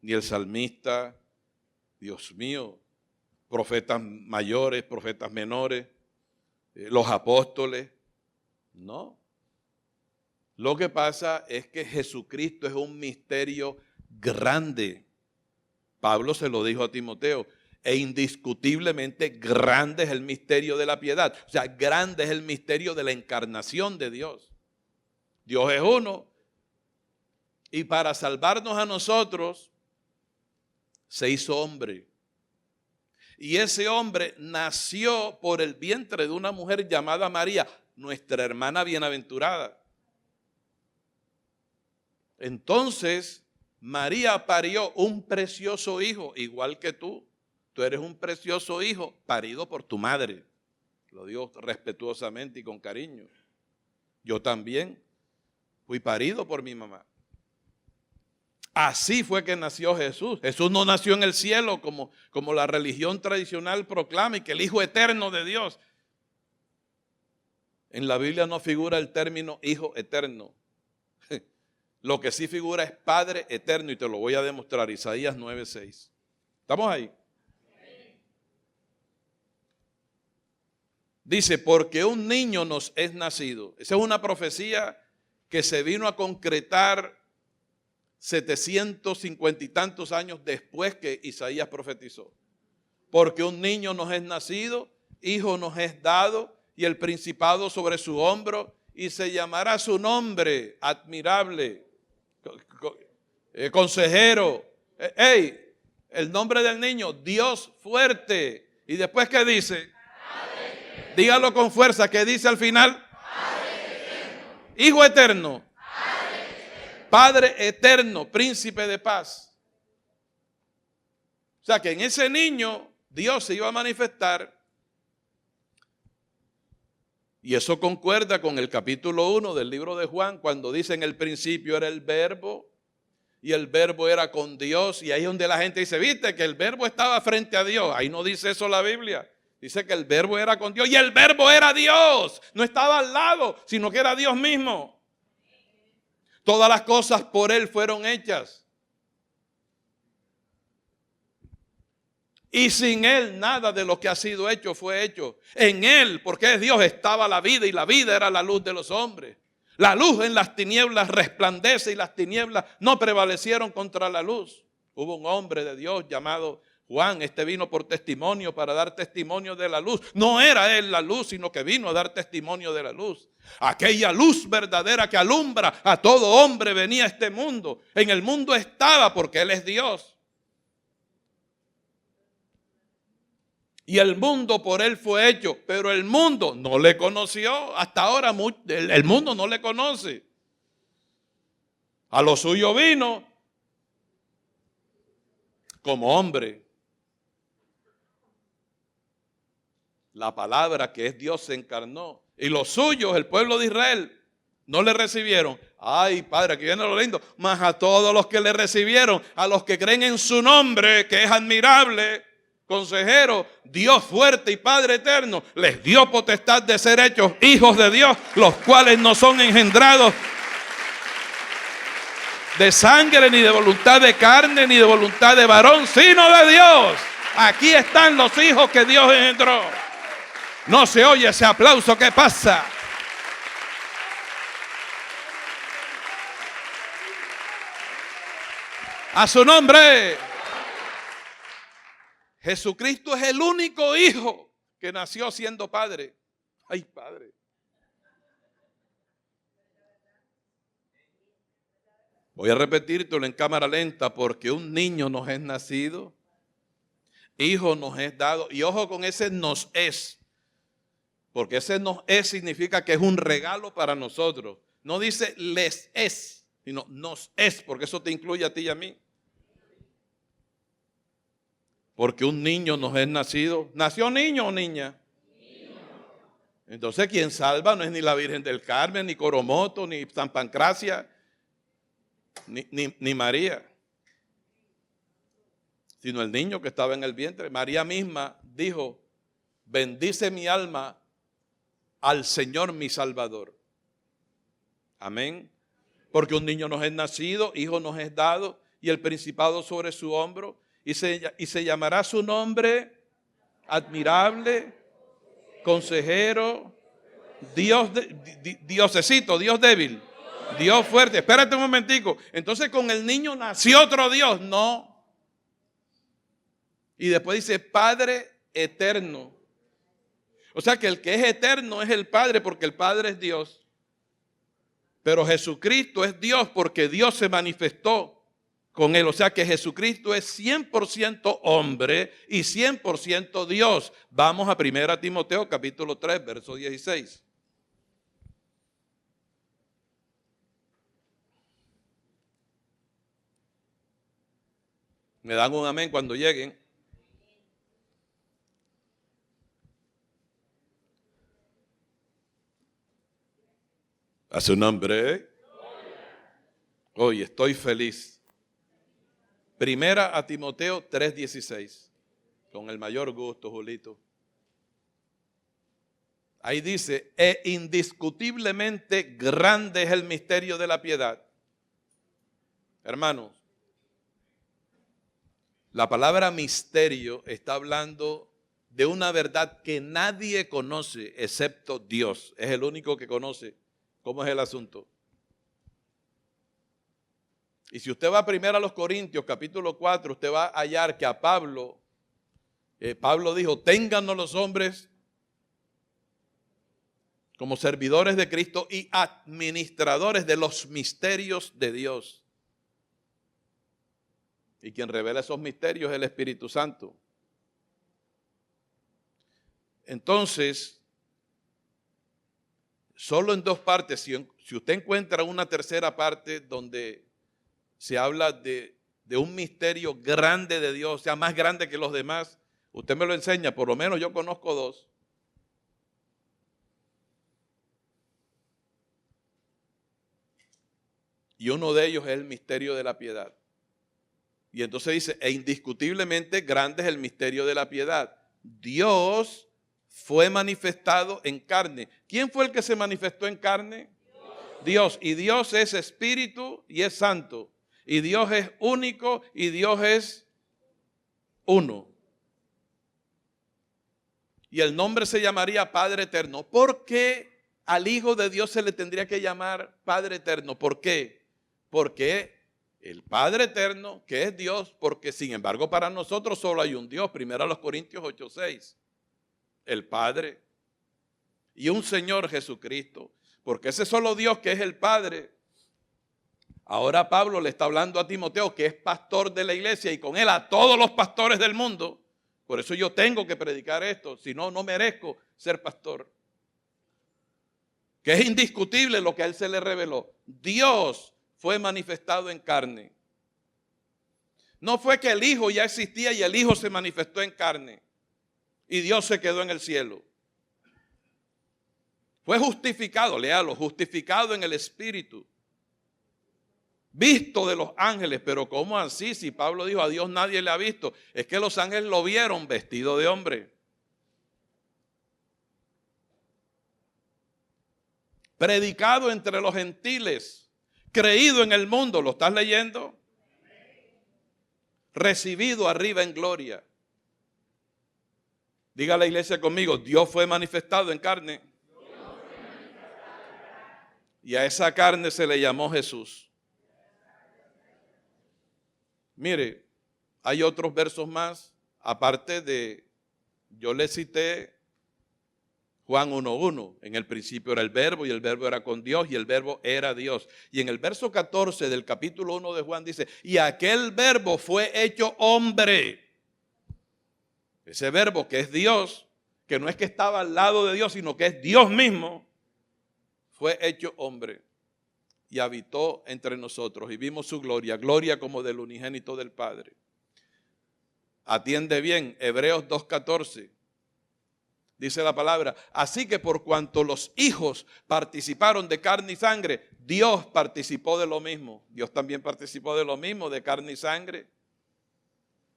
ni el salmista, Dios mío, profetas mayores, profetas menores, los apóstoles. No. Lo que pasa es que Jesucristo es un misterio grande. Pablo se lo dijo a Timoteo. E indiscutiblemente grande es el misterio de la piedad. O sea, grande es el misterio de la encarnación de Dios. Dios es uno. Y para salvarnos a nosotros, se hizo hombre. Y ese hombre nació por el vientre de una mujer llamada María, nuestra hermana bienaventurada. Entonces, María parió un precioso hijo, igual que tú. Tú eres un precioso hijo parido por tu madre. Lo digo respetuosamente y con cariño. Yo también fui parido por mi mamá. Así fue que nació Jesús. Jesús no nació en el cielo como la religión tradicional proclama, y que el Hijo eterno de Dios. En la Biblia no figura el término Hijo eterno. Lo que sí figura es Padre eterno, y te lo voy a demostrar. Isaías 9:6. ¿Estamos ahí? Dice, porque un niño nos es nacido. Esa es una profecía que se vino a concretar 750 y tantos años después que Isaías profetizó. Porque un niño nos es nacido, hijo nos es dado, y el principado sobre su hombro, y se llamará su nombre admirable, consejero. El nombre del niño, Dios fuerte. Y después, ¿qué dice? Dígalo con fuerza, ¿qué dice al final? Hijo eterno. Padre eterno, príncipe de paz. O sea que en ese niño Dios se iba a manifestar. Y eso concuerda con el capítulo 1 del libro de Juan, cuando dice: en el principio era el verbo, y el verbo era con Dios. Y ahí es donde la gente dice, viste que el verbo estaba frente a Dios. Ahí no dice eso la Biblia. Dice que el verbo era con Dios, y el verbo era Dios. No estaba al lado, sino que era Dios mismo. Todas las cosas por Él fueron hechas. Y sin Él nada de lo que ha sido hecho fue hecho. En Él, porque es Dios, estaba la vida, y la vida era la luz de los hombres. La luz en las tinieblas resplandece, y las tinieblas no prevalecieron contra la luz. Hubo un hombre de Dios llamado Juan. Este vino por testimonio, para dar testimonio de la luz. No era él la luz, sino que vino a dar testimonio de la luz. Aquella luz verdadera que alumbra a todo hombre venía a este mundo. En el mundo estaba, porque Él es Dios. Y el mundo por Él fue hecho, pero el mundo no le conoció. Hasta ahora el mundo no le conoce. A lo suyo vino como hombre. La palabra, que es Dios, se encarnó. Y los suyos, el pueblo de Israel, no le recibieron. Ay, Padre, aquí viene lo lindo. Mas a todos los que le recibieron, a los que creen en su nombre, que es admirable, consejero, Dios fuerte y Padre eterno, les dio potestad de ser hechos hijos de Dios, los cuales no son engendrados de sangre, ni de voluntad de carne, ni de voluntad de varón, sino de Dios. Aquí están los hijos que Dios engendró. No se oye ese aplauso, ¿qué pasa? A su nombre. Jesucristo es el único hijo que nació siendo padre. Ay, Padre. Voy a repetírtelo en cámara lenta, porque un niño nos es nacido, hijo nos es dado, y ojo con ese nos es. Porque ese nos es significa que es un regalo para nosotros. No dice les es, sino nos es, porque eso te incluye a ti y a mí. Porque un niño nos es nacido. ¿Nació niño o niña? Niño. Entonces quien salva no es ni la Virgen del Carmen, ni Coromoto, ni San Pancracia, ni María, sino el niño que estaba en el vientre. María misma dijo: bendice mi alma al Señor mi Salvador. Amén. Porque un niño nos es nacido, hijo nos es dado, y el principado sobre su hombro, y se llamará su nombre admirable, consejero, Diosecito, Dios débil, Dios fuerte. Espérate un momentico. Entonces con el niño nació otro Dios. No. Y después dice Padre eterno. O sea que el que es eterno es el Padre, porque el Padre es Dios. Pero Jesucristo es Dios porque Dios se manifestó con él. O sea que Jesucristo es 100% hombre y 100% Dios. Vamos a 1 Timoteo capítulo 3, verso 16. Me dan un amén cuando lleguen. A su nombre. Hoy estoy feliz. 1 Timoteo 3:16. Con el mayor gusto, Julito. Ahí dice, indiscutiblemente grande es el misterio de la piedad. Hermanos, la palabra misterio está hablando de una verdad que nadie conoce excepto Dios. Es el único que conoce cómo es el asunto. Y si usted va primero a los Corintios, capítulo 4, usted va a hallar que a Pablo dijo, téngannos los hombres como servidores de Cristo y administradores de los misterios de Dios. Y quien revela esos misterios es el Espíritu Santo. Entonces, solo en dos partes, si usted encuentra una tercera parte donde se habla de un misterio grande de Dios, o sea, más grande que los demás, usted me lo enseña, por lo menos yo conozco dos. Y uno de ellos es el misterio de la piedad. Y entonces dice, indiscutiblemente grande es el misterio de la piedad. Dios fue manifestado en carne. ¿Quién fue el que se manifestó en carne? Dios. Y Dios es espíritu y es santo. Y Dios es único y Dios es uno. Y el nombre se llamaría Padre Eterno. ¿Por qué al Hijo de Dios se le tendría que llamar Padre Eterno? ¿Por qué? Porque el Padre Eterno, que es Dios, porque sin embargo para nosotros solo hay un Dios. 1 Corintios 8:6. El Padre y un Señor Jesucristo. Porque ese solo Dios que es el Padre. Ahora Pablo le está hablando a Timoteo, que es pastor de la iglesia, y con él a todos los pastores del mundo. Por eso yo tengo que predicar esto, si no, no merezco ser pastor. Que es indiscutible lo que a él se le reveló. Dios fue manifestado en carne. No fue que el Hijo ya existía y el Hijo se manifestó en carne y Dios se quedó en el cielo. Fue justificado, léalo, justificado en el Espíritu. Visto de los ángeles, pero ¿cómo así? Si Pablo dijo a Dios nadie le ha visto, es que los ángeles lo vieron vestido de hombre. Predicado entre los gentiles, creído en el mundo, ¿lo estás leyendo? Recibido arriba en gloria. Diga la iglesia conmigo, Dios fue manifestado en carne. Y a esa carne se le llamó Jesús. Mire, hay otros versos más, aparte de, yo le cité Juan 1:1, en el principio era el verbo y el verbo era con Dios y el verbo era Dios. Y en el verso 14 del capítulo 1 de Juan dice, y aquel verbo fue hecho hombre. Ese verbo que es Dios, que no es que estaba al lado de Dios, sino que es Dios mismo, fue hecho hombre. Y habitó entre nosotros y vimos su gloria, gloria como del unigénito del Padre. Atiende bien, Hebreos 2:14. Dice la palabra, así que por cuanto los hijos participaron de carne y sangre, Dios participó de lo mismo. Dios también participó de lo mismo, de carne y sangre,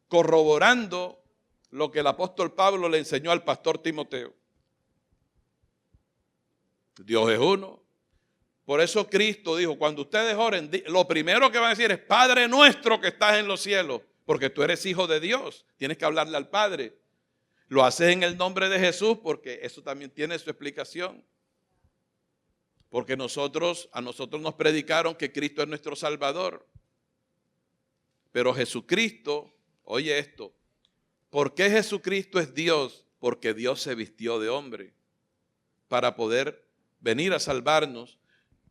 corroborando lo que el apóstol Pablo le enseñó al pastor Timoteo. Dios es uno. Por eso Cristo dijo, cuando ustedes oren, lo primero que van a decir es, Padre nuestro que estás en los cielos, porque tú eres hijo de Dios, tienes que hablarle al Padre. Lo haces en el nombre de Jesús porque eso también tiene su explicación. Porque a nosotros nos predicaron que Cristo es nuestro Salvador. Pero Jesucristo, oye esto, ¿por qué Jesucristo es Dios? Porque Dios se vistió de hombre para poder venir a salvarnos.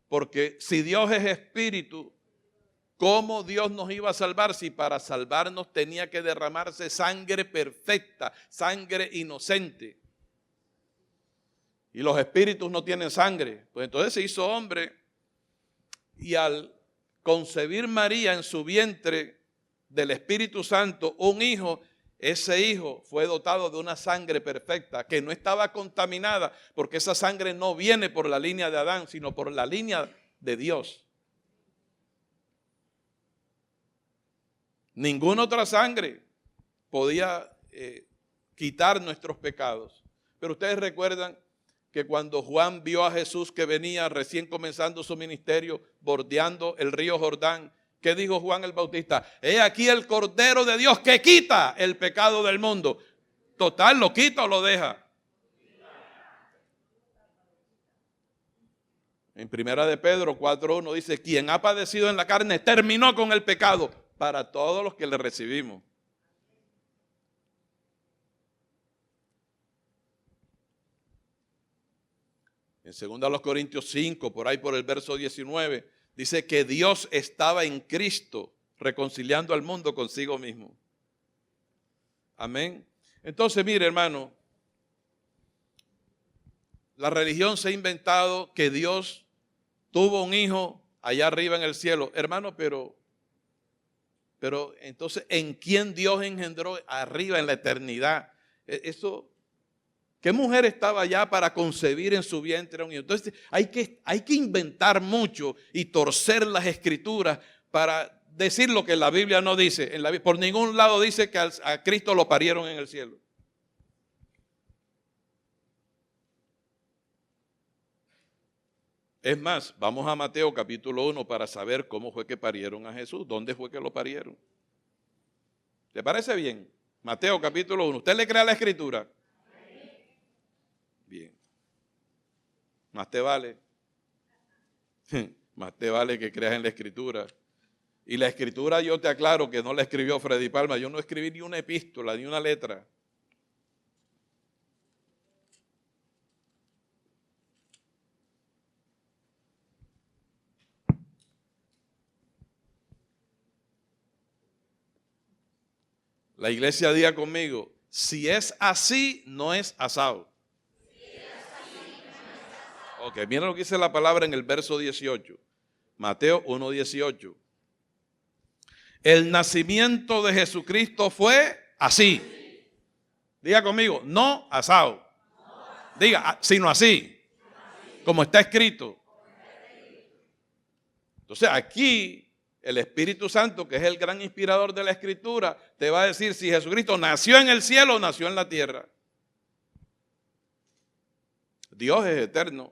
Porque si Dios es espíritu, ¿cómo Dios nos iba a salvar si para salvarnos tenía que derramarse sangre perfecta, sangre inocente? Y los espíritus no tienen sangre. Pues entonces se hizo hombre y al concebir María en su vientre del Espíritu Santo un hijo, ese hijo fue dotado de una sangre perfecta que no estaba contaminada, porque esa sangre no viene por la línea de Adán, sino por la línea de Dios. Ninguna otra sangre podía quitar nuestros pecados. Pero ustedes recuerdan que cuando Juan vio a Jesús que venía recién comenzando su ministerio, bordeando el río Jordán, ¿qué dijo Juan el Bautista? He aquí el Cordero de Dios que quita el pecado del mundo. Total, ¿lo quita o lo deja? En Primera de Pedro 4:1 dice, quien ha padecido en la carne terminó con el pecado para todos los que le recibimos. En 2 Corintios 5, por ahí por el verso 19, dice que Dios estaba en Cristo reconciliando al mundo consigo mismo. Amén. Entonces, mire, hermano, la religión se ha inventado que Dios tuvo un hijo allá arriba en el cielo. Hermano, pero entonces, ¿en quién Dios engendró arriba en la eternidad? Eso, ¿qué mujer estaba allá para concebir en su vientre a un hijo? Entonces, hay que inventar mucho y torcer las escrituras para decir lo que la Biblia no dice. Por ningún lado dice que a Cristo lo parieron en el cielo. Es más, vamos a Mateo capítulo 1 para saber cómo fue que parieron a Jesús, dónde fue que lo parieron. ¿Le parece bien? Mateo capítulo 1. ¿Usted le cree a la escritura? Bien. Más te vale. Más te vale que creas en la escritura. Y la escritura, yo te aclaro que no la escribió Freddy Palma. Yo no escribí ni una epístola, ni una letra. La iglesia diga conmigo, si es así, no es asado. Ok, miren lo que dice la palabra en el verso 18. Mateo 1:18. El nacimiento de Jesucristo fue así. Diga conmigo, no asado. Diga, sino así. Como está escrito. Entonces aquí el Espíritu Santo, que es el gran inspirador de la Escritura, te va a decir si Jesucristo nació en el cielo o nació en la tierra. Dios es eterno.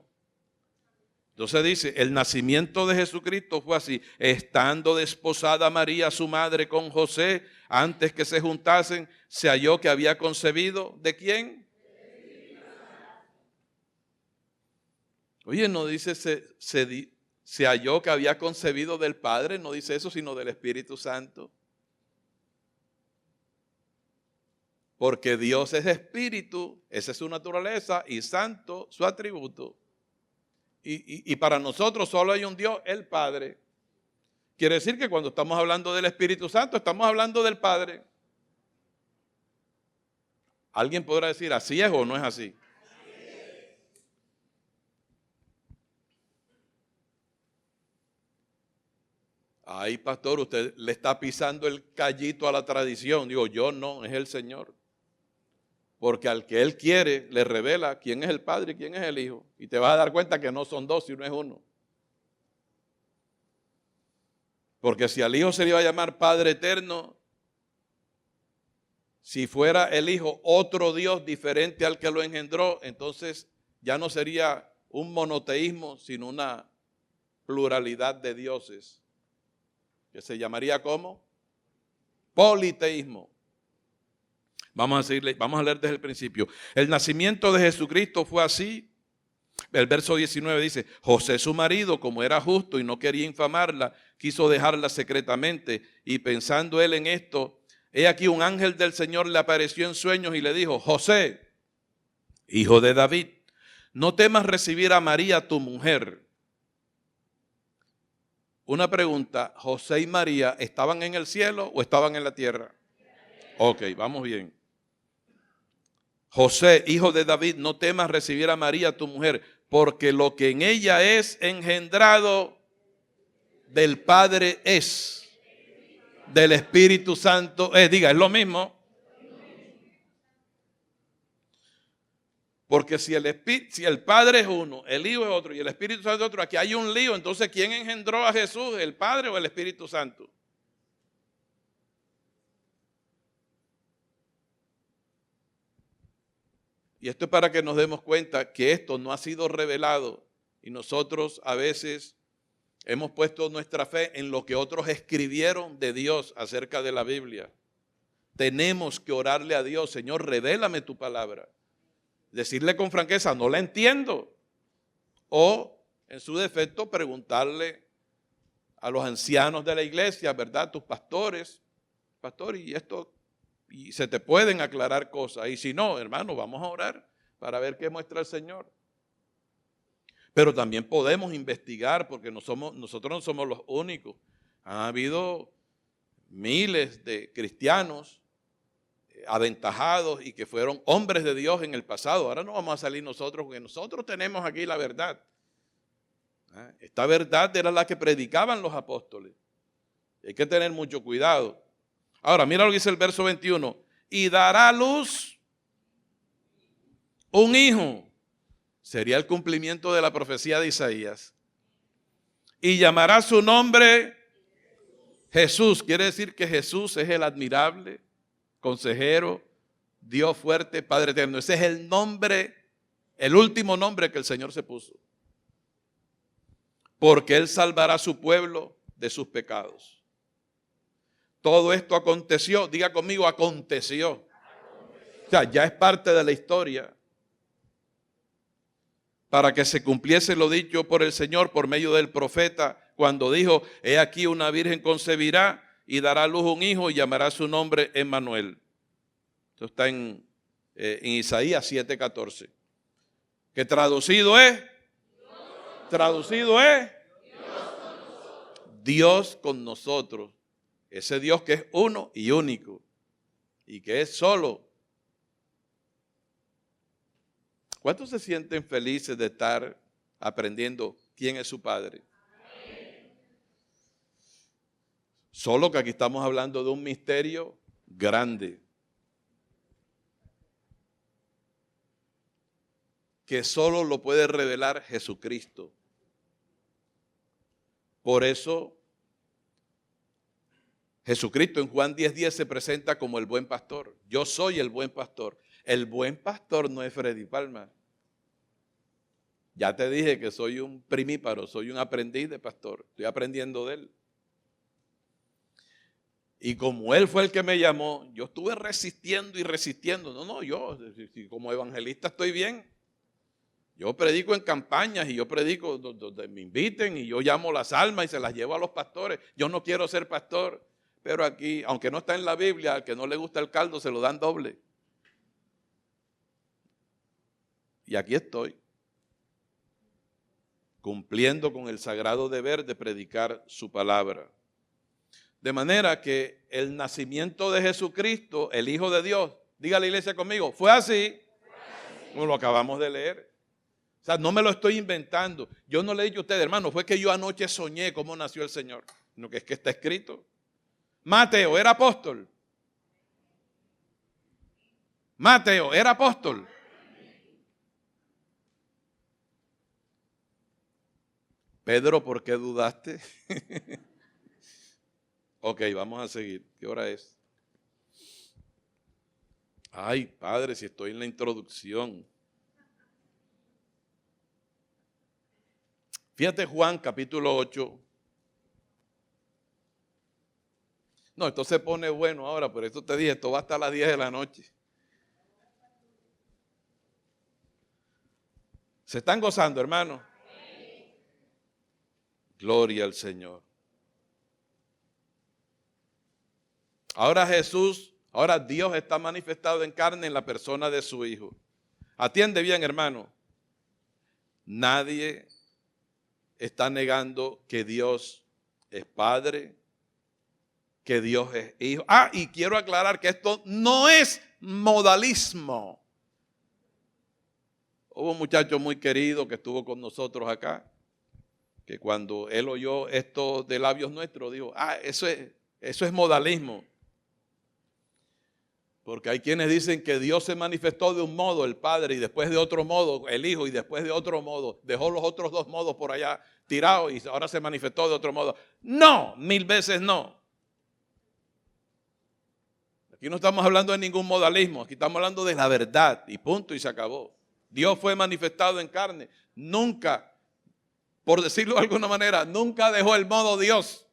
Entonces dice, el nacimiento de Jesucristo fue así, estando desposada María, su madre, con José, antes que se juntasen, se halló que había concebido, ¿de quién? Oye, no dice se halló que había concebido del Padre, no dice eso, sino del Espíritu Santo. Porque Dios es espíritu, esa es su naturaleza, y santo su atributo. Y para nosotros solo hay un Dios, el Padre. Quiere decir que cuando estamos hablando del Espíritu Santo, estamos hablando del Padre. Alguien podrá decir, ¿así es o no es así? Ay, pastor, usted le está pisando el callito a la tradición. Digo, yo no, es el Señor. Porque al que Él quiere, le revela quién es el Padre y quién es el Hijo. Y te vas a dar cuenta que no son dos, sino es uno. Porque si al Hijo se le iba a llamar Padre Eterno, si fuera el Hijo otro Dios diferente al que lo engendró, entonces ya no sería un monoteísmo, sino una pluralidad de dioses, que se llamaría ¿cómo? Politeísmo. Vamos a leer desde el principio. El nacimiento de Jesucristo fue así. El verso 19 dice, José su marido, como era justo y no quería infamarla, quiso dejarla secretamente, y pensando él en esto, he aquí un ángel del Señor le apareció en sueños y le dijo, José, hijo de David, no temas recibir a María tu mujer. Una pregunta, ¿José y María estaban en el cielo o estaban en la tierra? Ok, vamos bien. José, hijo de David, no temas recibir a María tu mujer, porque lo que en ella es engendrado del Padre es, del Espíritu Santo es. Diga, es lo mismo. Porque si el Padre es uno, el Hijo es otro y el Espíritu Santo es otro, aquí hay un lío. Entonces, ¿quién engendró a Jesús, el Padre o el Espíritu Santo? Y esto es para que nos demos cuenta que esto no ha sido revelado y nosotros a veces hemos puesto nuestra fe en lo que otros escribieron de Dios acerca de la Biblia. Tenemos que orarle a Dios, Señor, revélame tu palabra. Decirle con franqueza, no la entiendo. O, en su defecto, preguntarle a los ancianos de la iglesia, ¿verdad? Tus pastores, pastor, y esto, y se te pueden aclarar cosas. Y si no, hermano, vamos a orar para ver qué muestra el Señor. Pero también podemos investigar, porque nosotros no somos los únicos. Ha habido miles de cristianos aventajados y que fueron hombres de Dios en el pasado. Ahora no vamos a salir nosotros, porque nosotros tenemos aquí la verdad. Esta verdad era la que predicaban los apóstoles. Hay que tener mucho cuidado. Ahora, mira lo que dice el verso 21. Y dará a luz un hijo. Sería el cumplimiento de la profecía de Isaías. Y llamará su nombre Jesús. Quiere decir que Jesús es el admirable, consejero, Dios fuerte, Padre eterno. Ese es el nombre, el último nombre que el Señor se puso. Porque Él salvará a su pueblo de sus pecados. Todo esto aconteció, diga conmigo, aconteció. O sea, ya es parte de la historia. Para que se cumpliese lo dicho por el Señor por medio del profeta, cuando dijo, he aquí una virgen concebirá y dará a luz un hijo y llamará su nombre Emmanuel. Esto está en Isaías 7:14. Que traducido es, Dios con nosotros. Ese Dios que es uno y único y que es solo. ¿Cuántos se sienten felices de estar aprendiendo quién es su Padre? Solo que aquí estamos hablando de un misterio grande, que solo lo puede revelar Jesucristo. Por eso, Jesucristo en Juan 10:10 se presenta como el buen pastor. Yo soy el buen pastor. El buen pastor no es Freddy Palma. Ya te dije que soy un primíparo, soy un aprendiz de pastor. Estoy aprendiendo de él. Y como él fue el que me llamó, yo estuve resistiendo y resistiendo. No, yo como evangelista estoy bien. Yo predico en campañas y yo predico donde me inviten y yo llamo las almas y se las llevo a los pastores. Yo no quiero ser pastor, pero aquí, aunque no está en la Biblia, al que no le gusta el caldo se lo dan doble. Y aquí estoy, cumpliendo con el sagrado deber de predicar su palabra. De manera que el nacimiento de Jesucristo, el Hijo de Dios, diga la iglesia conmigo, fue así, como lo acabamos de leer. O sea, no me lo estoy inventando. Yo no le he dicho a ustedes, hermano, fue que yo anoche soñé cómo nació el Señor. No, que es que está escrito. Mateo era apóstol. Mateo era apóstol. Pedro, ¿por qué dudaste? Ok, vamos a seguir. ¿Qué hora es? Ay, padre, si estoy en la introducción. Fíjate Juan capítulo 8. No, esto se pone bueno ahora, pero esto te dije, esto va hasta las 10 de la noche. ¿Se están gozando, hermano? Gloria al Señor. Ahora Dios está manifestado en carne en la persona de su Hijo. Atiende bien, hermano. Nadie está negando que Dios es Padre, que Dios es Hijo. Y quiero aclarar que esto no es modalismo. Hubo un muchacho muy querido que estuvo con nosotros acá, que cuando él oyó esto de labios nuestros, dijo, eso es modalismo. Porque hay quienes dicen que Dios se manifestó de un modo, el Padre, y después de otro modo, el Hijo, y después de otro modo. Dejó los otros dos modos por allá tirados y ahora se manifestó de otro modo. No, 1000 veces no. Aquí no estamos hablando de ningún modalismo, aquí estamos hablando de la verdad y punto y se acabó. Dios fue manifestado en carne. Nunca, por decirlo de alguna manera, nunca dejó el modo Dios.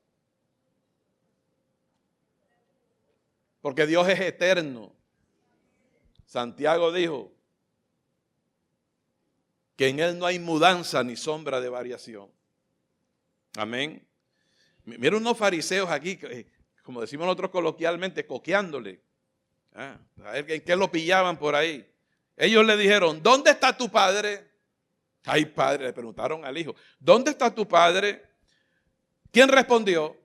Porque Dios es eterno. Santiago dijo que en Él no hay mudanza ni sombra de variación. Amén. Mira unos fariseos aquí, como decimos nosotros coloquialmente, coqueándole. A ver en qué lo pillaban por ahí. Ellos le dijeron, ¿dónde está tu padre? Ay, padre, le preguntaron al hijo, ¿dónde está tu padre? ¿Quién respondió?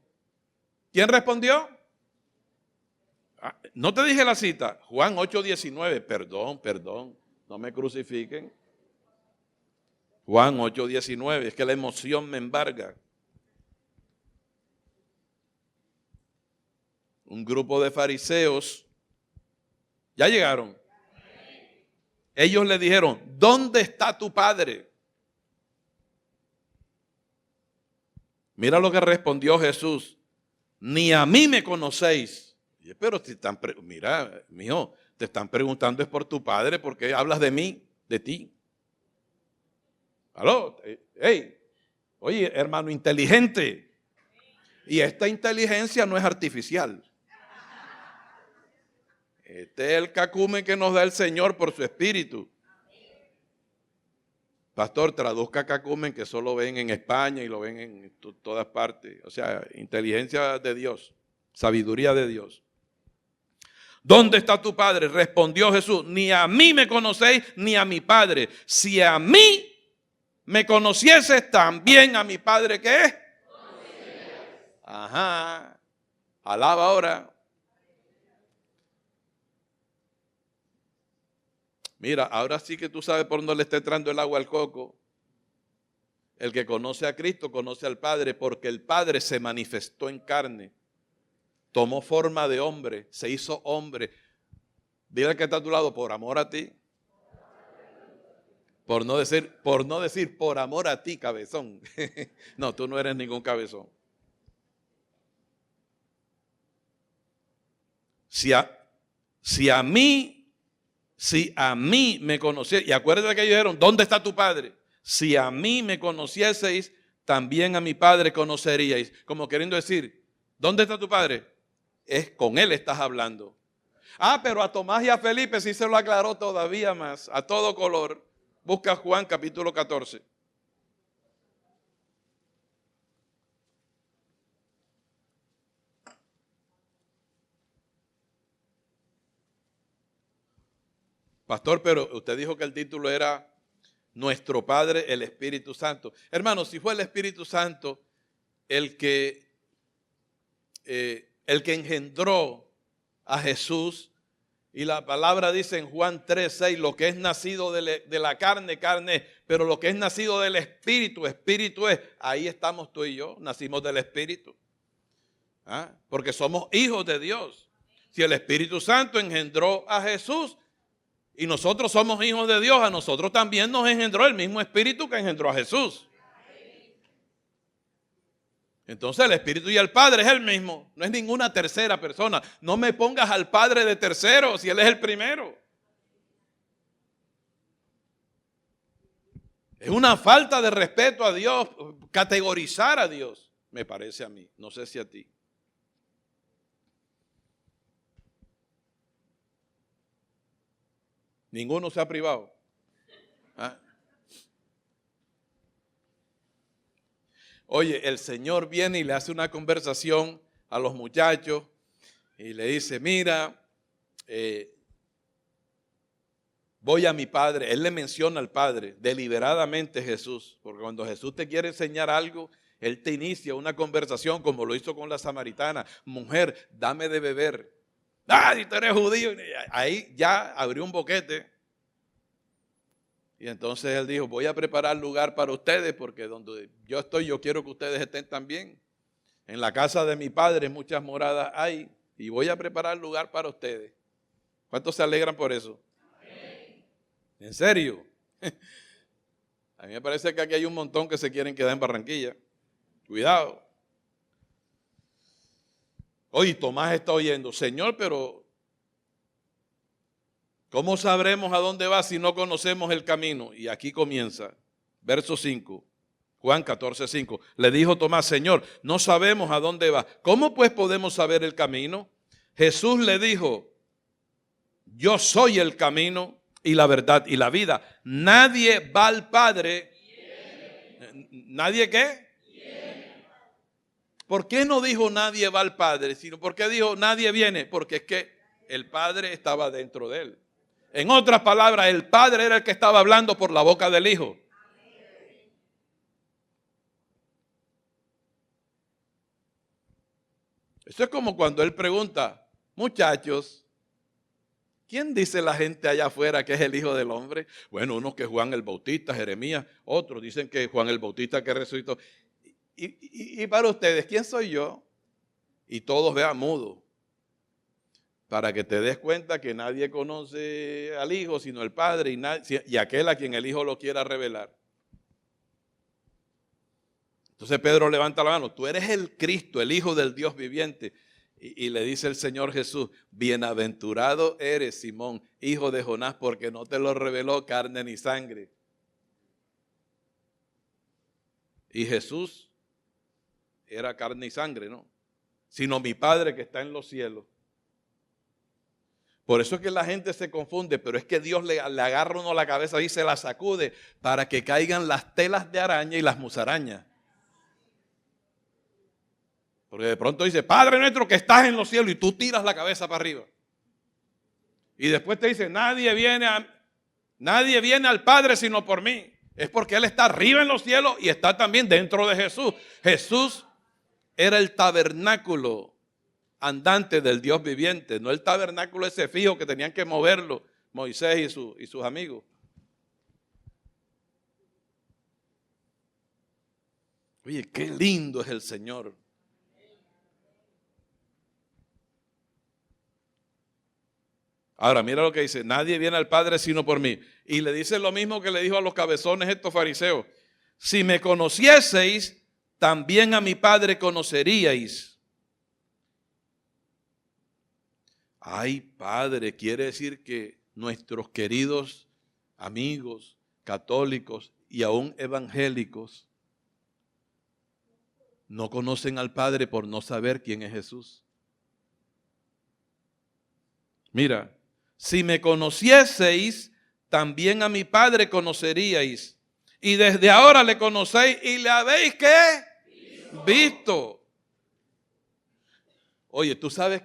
¿Quién respondió? No te dije la cita, Juan 8:19, perdón, no me crucifiquen. Juan 8:19, es que la emoción me embarga. Un grupo de fariseos, ya llegaron. Ellos le dijeron, ¿dónde está tu padre? Mira lo que respondió Jesús, ni a mí me conocéis. Pero te están, mira, mijo, te están preguntando es por tu padre, porque hablas de mí, de ti. Aló, oye, hermano inteligente. Y esta inteligencia no es artificial. Este es el cacumen que nos da el Señor por su espíritu. Pastor, traduzca cacumen que solo ven en España y lo ven en todas partes. O sea, inteligencia de Dios, sabiduría de Dios. ¿Dónde está tu padre? Respondió Jesús, ni a mí me conocéis, ni a mi padre. Si a mí me conocieses, también a mi padre, ¿qué es? Ajá. Alaba ahora. Mira, ahora sí que tú sabes por dónde le está entrando el agua al coco. El que conoce a Cristo conoce al Padre, porque el Padre se manifestó en carne. Tomó forma de hombre, se hizo hombre. Dile al que está a tu lado, por amor a ti. Por no decir por amor a ti, cabezón. No, tú no eres ningún cabezón. Si a mí me conocierais, y acuérdate que ellos dijeron, ¿dónde está tu padre? Si a mí me conocieseis, también a mi padre conoceríais. Como queriendo decir, ¿dónde está tu padre? Con él estás hablando. Pero a Tomás y a Felipe sí se lo aclaró todavía más, a todo color. Busca Juan capítulo 14. Pastor, pero usted dijo que el título era Nuestro Padre, el Espíritu Santo. Hermanos, si fue el Espíritu Santo el que engendró a Jesús, y la palabra dice en Juan 3:6, lo que es nacido de la carne, carne es, pero lo que es nacido del Espíritu, Espíritu es. Ahí estamos tú y yo, nacimos del Espíritu. Porque somos hijos de Dios. Si el Espíritu Santo engendró a Jesús y nosotros somos hijos de Dios, a nosotros también nos engendró el mismo Espíritu que engendró a Jesús. Entonces el Espíritu y el Padre es el mismo, no es ninguna tercera persona. No me pongas al Padre de tercero si Él es el primero. Es una falta de respeto a Dios, categorizar a Dios, me parece a mí, no sé si a ti. Ninguno se ha privado. ¿Ah? Oye, el Señor viene y le hace una conversación a los muchachos y le dice, mira, voy a mi Padre. Él le menciona al Padre deliberadamente, Jesús, porque cuando Jesús te quiere enseñar algo, Él te inicia una conversación como lo hizo con la samaritana. Mujer, dame de beber. Ah, si tú eres judío. Ahí ya abrió un boquete. Y entonces Él dijo, voy a preparar lugar para ustedes porque donde yo estoy, yo quiero que ustedes estén también. En la casa de mi Padre muchas moradas hay y voy a preparar lugar para ustedes. ¿Cuántos se alegran por eso? ¿En serio? A mí me parece que aquí hay un montón que se quieren quedar en Barranquilla. Cuidado. Oye, Tomás está oyendo, Señor, pero ¿cómo sabremos a dónde va si no conocemos el camino? Y aquí comienza, verso 5, Juan 14:5. Le dijo Tomás, Señor, no sabemos a dónde va. ¿Cómo pues podemos saber el camino? Jesús le dijo, yo soy el camino y la verdad y la vida. Nadie va al Padre. ¿Nadie qué? ¿Por qué no dijo nadie va al Padre? Sino ¿por qué dijo nadie viene? Porque es que el Padre estaba dentro de él. En otras palabras, el Padre era el que estaba hablando por la boca del Hijo. Eso es como cuando él pregunta, muchachos, ¿quién dice la gente allá afuera que es el Hijo del Hombre? Bueno, unos que Juan el Bautista, Jeremías, otros dicen que Juan el Bautista que resucitó. Y para ustedes, ¿quién soy yo? Y todos vean mudo. Para que te des cuenta que nadie conoce al Hijo sino el Padre y aquel a quien el Hijo lo quiera revelar. Entonces Pedro levanta la mano, tú eres el Cristo, el Hijo del Dios viviente. Y le dice el Señor Jesús, bienaventurado eres Simón, hijo de Jonás, porque no te lo reveló carne ni sangre. Y Jesús era carne y sangre, ¿no? Sino mi Padre que está en los cielos. Por eso es que la gente se confunde, pero es que Dios le agarra uno la cabeza y se la sacude para que caigan las telas de araña y las musarañas. Porque de pronto dice, Padre nuestro que estás en los cielos, y tú tiras la cabeza para arriba. Y después te dice, nadie viene al Padre sino por mí. Es porque Él está arriba en los cielos y está también dentro de Jesús. Jesús era el tabernáculo andante del Dios viviente, no el tabernáculo ese fijo que tenían que moverlo Moisés y sus amigos. Oye, qué lindo es el Señor. Ahora, mira lo que dice, nadie viene al Padre sino por mí. Y le dice lo mismo que le dijo a los cabezones estos fariseos. Si me conocieseis, también a mi Padre conoceríais. Ay, Padre, quiere decir que nuestros queridos amigos católicos y aún evangélicos no conocen al Padre por no saber quién es Jesús. Mira, si me conocieseis, también a mi Padre conoceríais. Y desde ahora le conocéis y le habéis ¿qué? Visto. Oye, ¿tú sabes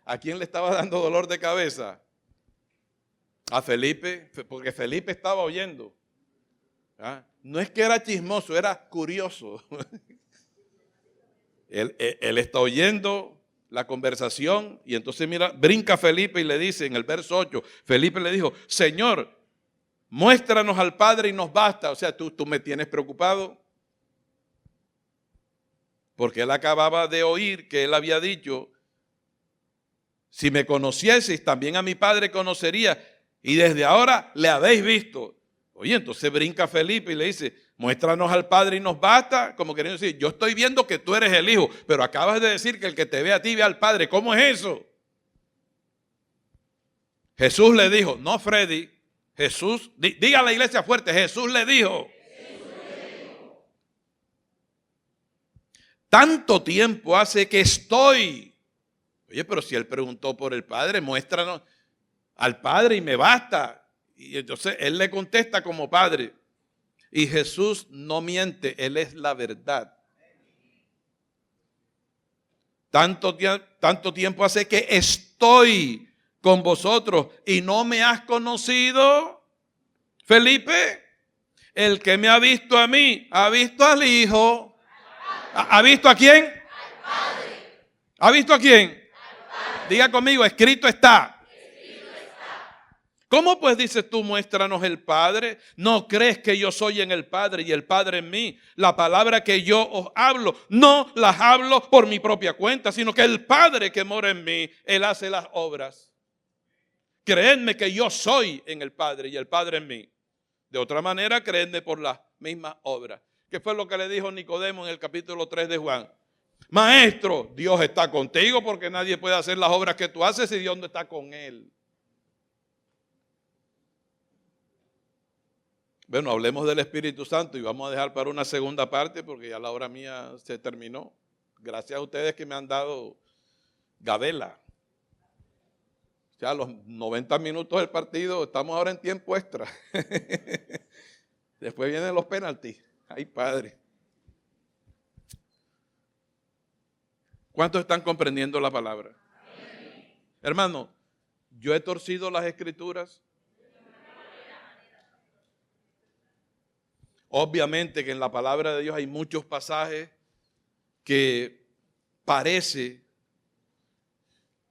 a quién le estaba dando dolor de cabeza? A Felipe, porque Felipe estaba oyendo. ¿Ah? No es que era chismoso, era curioso. Él está oyendo la conversación y entonces mira, brinca Felipe y le dice en el verso 8, Felipe le dijo, Señor, muéstranos al Padre y nos basta. O sea, tú me tienes preocupado. Porque él acababa de oír que él había dicho, si me conocieseis, también a mi Padre conocería, y desde ahora le habéis visto. Oye, entonces brinca Felipe y le dice, muéstranos al Padre y nos basta, como queriendo decir, yo estoy viendo que tú eres el Hijo, pero acabas de decir que el que te ve a ti ve al Padre. ¿Cómo es eso? Jesús le dijo, no Freddy, Jesús, diga a la iglesia fuerte, Jesús le dijo. Tanto tiempo hace que estoy. Oye, pero si él preguntó por el Padre, muéstranos al Padre y me basta. Y entonces él le contesta como Padre. Y Jesús no miente, Él es la verdad. Tanto tiempo hace que estoy con vosotros y no me has conocido, Felipe. El que me ha visto a mí, ha visto al Hijo. ¿Ha visto a quién? Al Padre. ¿Ha visto a quién? Diga conmigo, escrito está. ¿Cómo pues dices tú, muéstranos el Padre? ¿No crees que yo soy en el Padre y el Padre en mí? La palabra que yo os hablo, no las hablo por mi propia cuenta, sino que el Padre que mora en mí, Él hace las obras. Creedme que yo soy en el Padre y el Padre en mí. De otra manera, creedme por las mismas obras. ¿Qué fue lo que le dijo Nicodemo en el capítulo 3 de Juan? Maestro, Dios está contigo porque nadie puede hacer las obras que tú haces si Dios no está con él. Bueno, hablemos del Espíritu Santo y vamos a dejar para una segunda parte porque ya la hora mía se terminó. Gracias a ustedes que me han dado gabela. O sea, los 90 minutos del partido, estamos ahora en tiempo extra. Después vienen los penaltis. Ay, Padre. ¿Cuántos están comprendiendo la palabra? Hermano, yo he torcido las Escrituras. Obviamente que en la palabra de Dios hay muchos pasajes que parece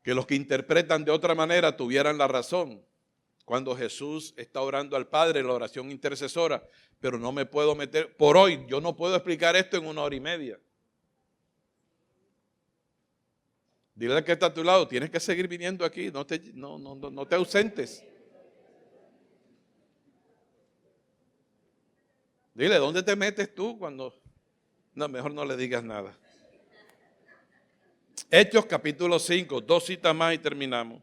que los que interpretan de otra manera tuvieran la razón. Cuando Jesús está orando al Padre, la oración intercesora, pero no me puedo meter, por hoy, yo no puedo explicar esto en 1 hora y media. Dile al que está a tu lado, tienes que seguir viniendo aquí, no te ausentes. Dile, ¿dónde te metes tú cuando...? No, mejor no le digas nada. Hechos capítulo 5, 2 citas más y terminamos.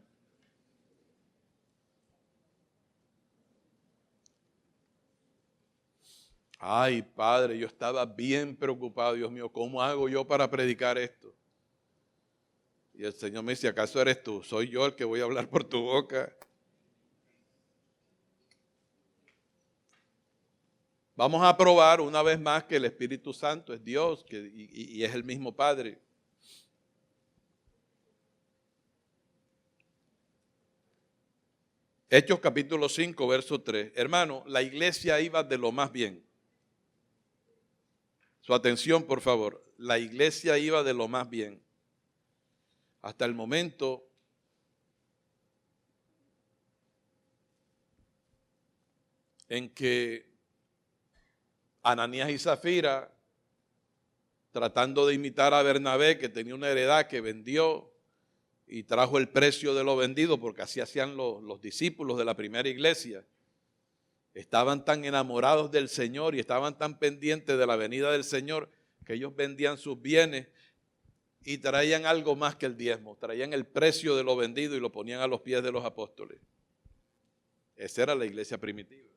Ay, Padre, yo estaba bien preocupado, Dios mío, ¿cómo hago yo para predicar esto? Y el Señor me dice, ¿acaso eres tú? Soy yo el que voy a hablar por tu boca. Vamos a probar una vez más que el Espíritu Santo es Dios y es el mismo Padre. Hechos capítulo 5, verso 3. Hermano, la iglesia iba de lo más bien. Su atención, por favor. La iglesia iba de lo más bien. Hasta el momento en que Ananías y Zafira, tratando de imitar a Bernabé, que tenía una heredad que vendió y trajo el precio de lo vendido, porque así hacían los discípulos de la primera iglesia, estaban tan enamorados del Señor y estaban tan pendientes de la venida del Señor que ellos vendían sus bienes y traían algo más que el diezmo, traían el precio de lo vendido y lo ponían a los pies de los apóstoles. Esa era la iglesia primitiva.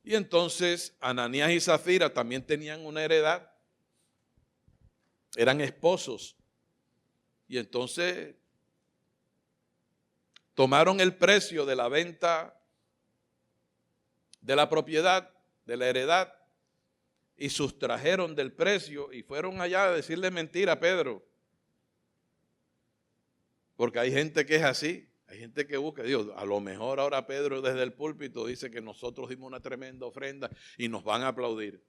Y entonces Ananías y Zafira también tenían una heredad, eran esposos. Y entonces tomaron el precio de la venta de la propiedad, de la heredad, y sustrajeron del precio y fueron allá a decirle mentira a Pedro. Porque hay gente que es así, hay gente que busca, Dios, a lo mejor ahora Pedro desde el púlpito dice que nosotros dimos una tremenda ofrenda y nos van a aplaudir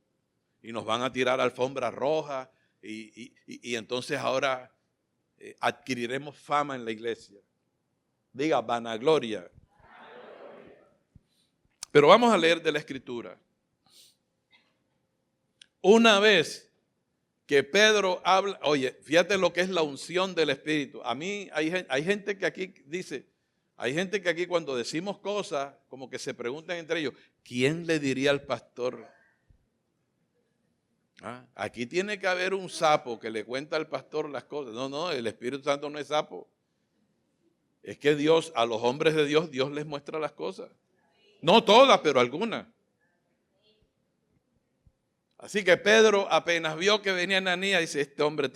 y nos van a tirar alfombra roja y entonces ahora adquiriremos fama en la iglesia. Diga, vanagloria. Pero vamos a leer de la Escritura. Una vez que Pedro habla, oye, fíjate lo que es la unción del Espíritu. A mí hay gente que aquí dice, hay gente que aquí cuando decimos cosas, como que se preguntan entre ellos, ¿quién le diría al pastor? Aquí tiene que haber un sapo que le cuenta al pastor las cosas. No, el Espíritu Santo no es sapo. Es que Dios, a los hombres de Dios, Dios les muestra las cosas. No todas, pero algunas. Así que Pedro apenas vio que venía Ananías, dice, este hombre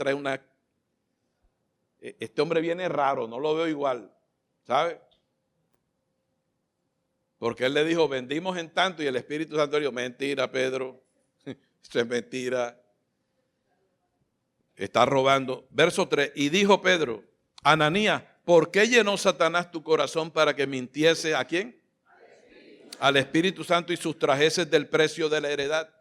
viene raro, no lo veo igual, ¿sabe? Porque él le dijo, vendimos en tanto, y el Espíritu Santo le dijo, mentira, Pedro, eso es mentira, está robando. Verso 3, y dijo Pedro, Ananías, ¿por qué llenó Satanás tu corazón para que mintiese a quién? Al Espíritu Santo y sustrajeses del precio de la heredad.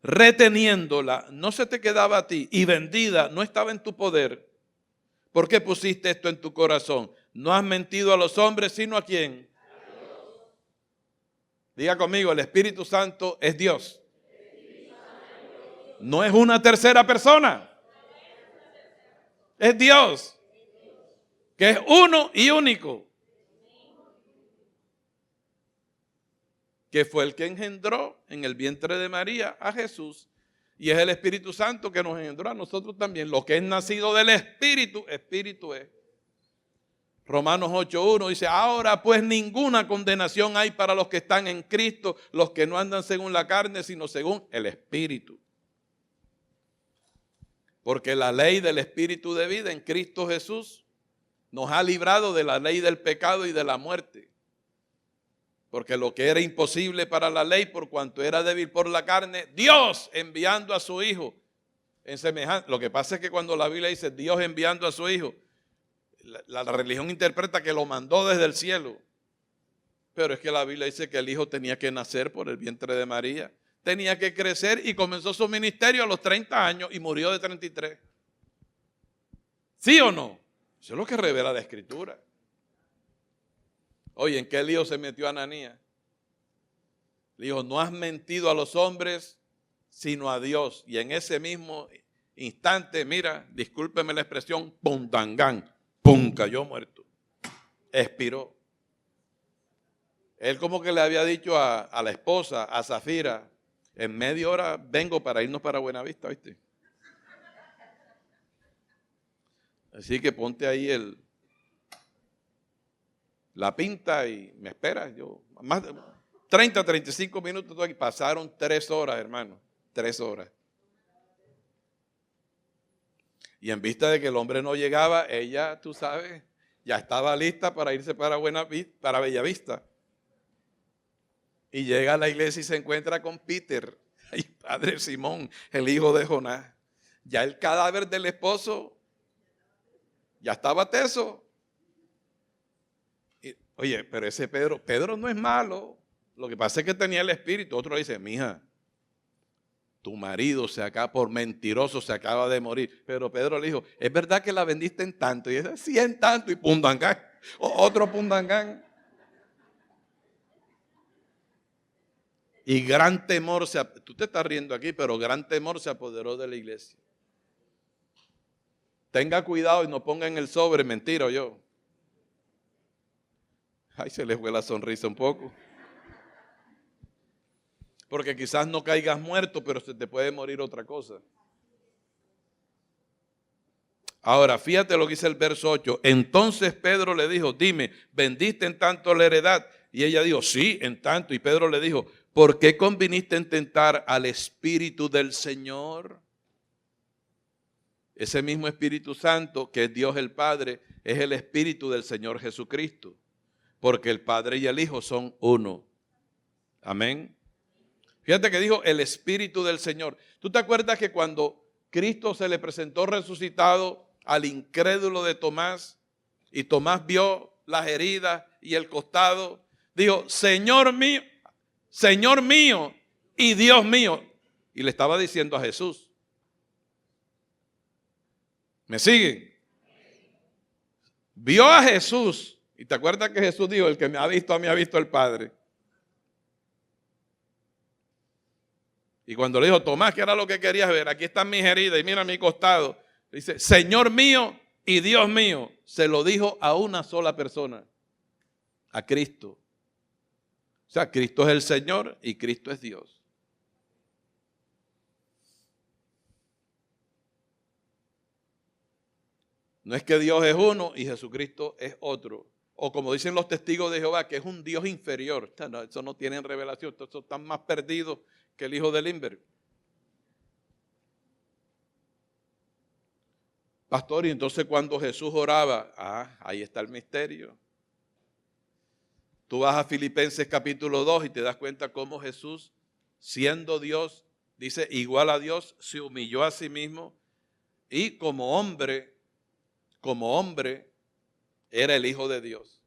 Reteniéndola, no se te quedaba a ti, y vendida no estaba en tu poder. ¿Por qué pusiste esto en tu corazón? No has mentido a los hombres, sino ¿a quién? Diga conmigo, el Espíritu Santo es Dios. No es una tercera persona. Es Dios, que es uno y único. Que fue el que engendró en el vientre de María a Jesús. Y es el Espíritu Santo que nos engendró a nosotros también. Lo que es nacido del Espíritu, Espíritu es. Romanos 8:1 dice, ahora pues ninguna condenación hay para los que están en Cristo, los que no andan según la carne, sino según el Espíritu. Porque la ley del Espíritu de vida en Cristo Jesús nos ha librado de la ley del pecado y de la muerte. Porque lo que era imposible para la ley, por cuanto era débil por la carne, Dios enviando a su Hijo en semejanza. Lo que pasa es que cuando la Biblia dice Dios enviando a su Hijo, la religión interpreta que lo mandó desde el cielo. Pero es que la Biblia dice que el Hijo tenía que nacer por el vientre de María. Tenía que crecer y comenzó su ministerio a los 30 años y murió de 33. ¿Sí o no? Eso es lo que revela la Escritura. Oye, ¿en qué lío se metió Ananías? Le dijo, no has mentido a los hombres, sino a Dios. Y en ese mismo instante, mira, discúlpeme la expresión, puntangán, pum, cayó muerto. Expiró. Él como que le había dicho a la esposa, a Zafira, en media hora vengo para irnos para Buenavista, ¿viste? Así que ponte ahí la pinta y me esperas. Yo, más de 30, 35 minutos aquí. Pasaron 3 horas, hermano. 3 horas. Y en vista de que el hombre no llegaba, ella, tú sabes, ya estaba lista para irse para Bellavista. Y llega a la iglesia y se encuentra con Peter, ay, padre Simón, el hijo de Jonás. Ya el cadáver del esposo ya estaba teso. Oye, pero ese Pedro no es malo. Lo que pasa es que tenía el espíritu. Otro dice, mija, tu marido por mentiroso se acaba de morir. Pero Pedro le dijo, ¿es verdad que la vendiste en tanto? Y dice, sí, en tanto. Y pundangán. Otro pundangán. Y gran temor, tú te estás riendo aquí, pero gran temor se apoderó de la iglesia. Tenga cuidado y no ponga en el sobre mentira o yo. Ay, se le fue la sonrisa un poco. Porque quizás no caigas muerto, pero se te puede morir otra cosa. Ahora, fíjate lo que dice el verso 8. Entonces Pedro le dijo, dime, ¿vendiste en tanto la heredad? Y ella dijo, sí, en tanto. Y Pedro le dijo, ¿por qué conviniste en tentar al Espíritu del Señor? Ese mismo Espíritu Santo, que es Dios el Padre, es el Espíritu del Señor Jesucristo. Porque el Padre y el Hijo son uno. Amén. Fíjate que dijo el Espíritu del Señor. ¿Tú te acuerdas que cuando Cristo se le presentó resucitado al incrédulo de Tomás, y Tomás vio las heridas y el costado, dijo, Señor mío y Dios mío? Y le estaba diciendo a Jesús. ¿Me siguen? Vio a Jesús. Y te acuerdas que Jesús dijo, el que me ha visto a mí ha visto al Padre. Y cuando le dijo, Tomás, ¿qué era lo que querías ver? Aquí están mis heridas y mira mi costado. Dice, Señor mío y Dios mío. Se lo dijo a una sola persona, a Cristo. O sea, Cristo es el Señor y Cristo es Dios. No es que Dios es uno y Jesucristo es otro. O como dicen los testigos de Jehová, que es un Dios inferior. No, eso no tienen revelación. Eso están más perdidos que el hijo de Limber. Pastor, y entonces cuando Jesús oraba, ahí está el misterio. Tú vas a Filipenses capítulo 2 y te das cuenta cómo Jesús, siendo Dios, dice, igual a Dios, se humilló a sí mismo y como hombre, era el Hijo de Dios.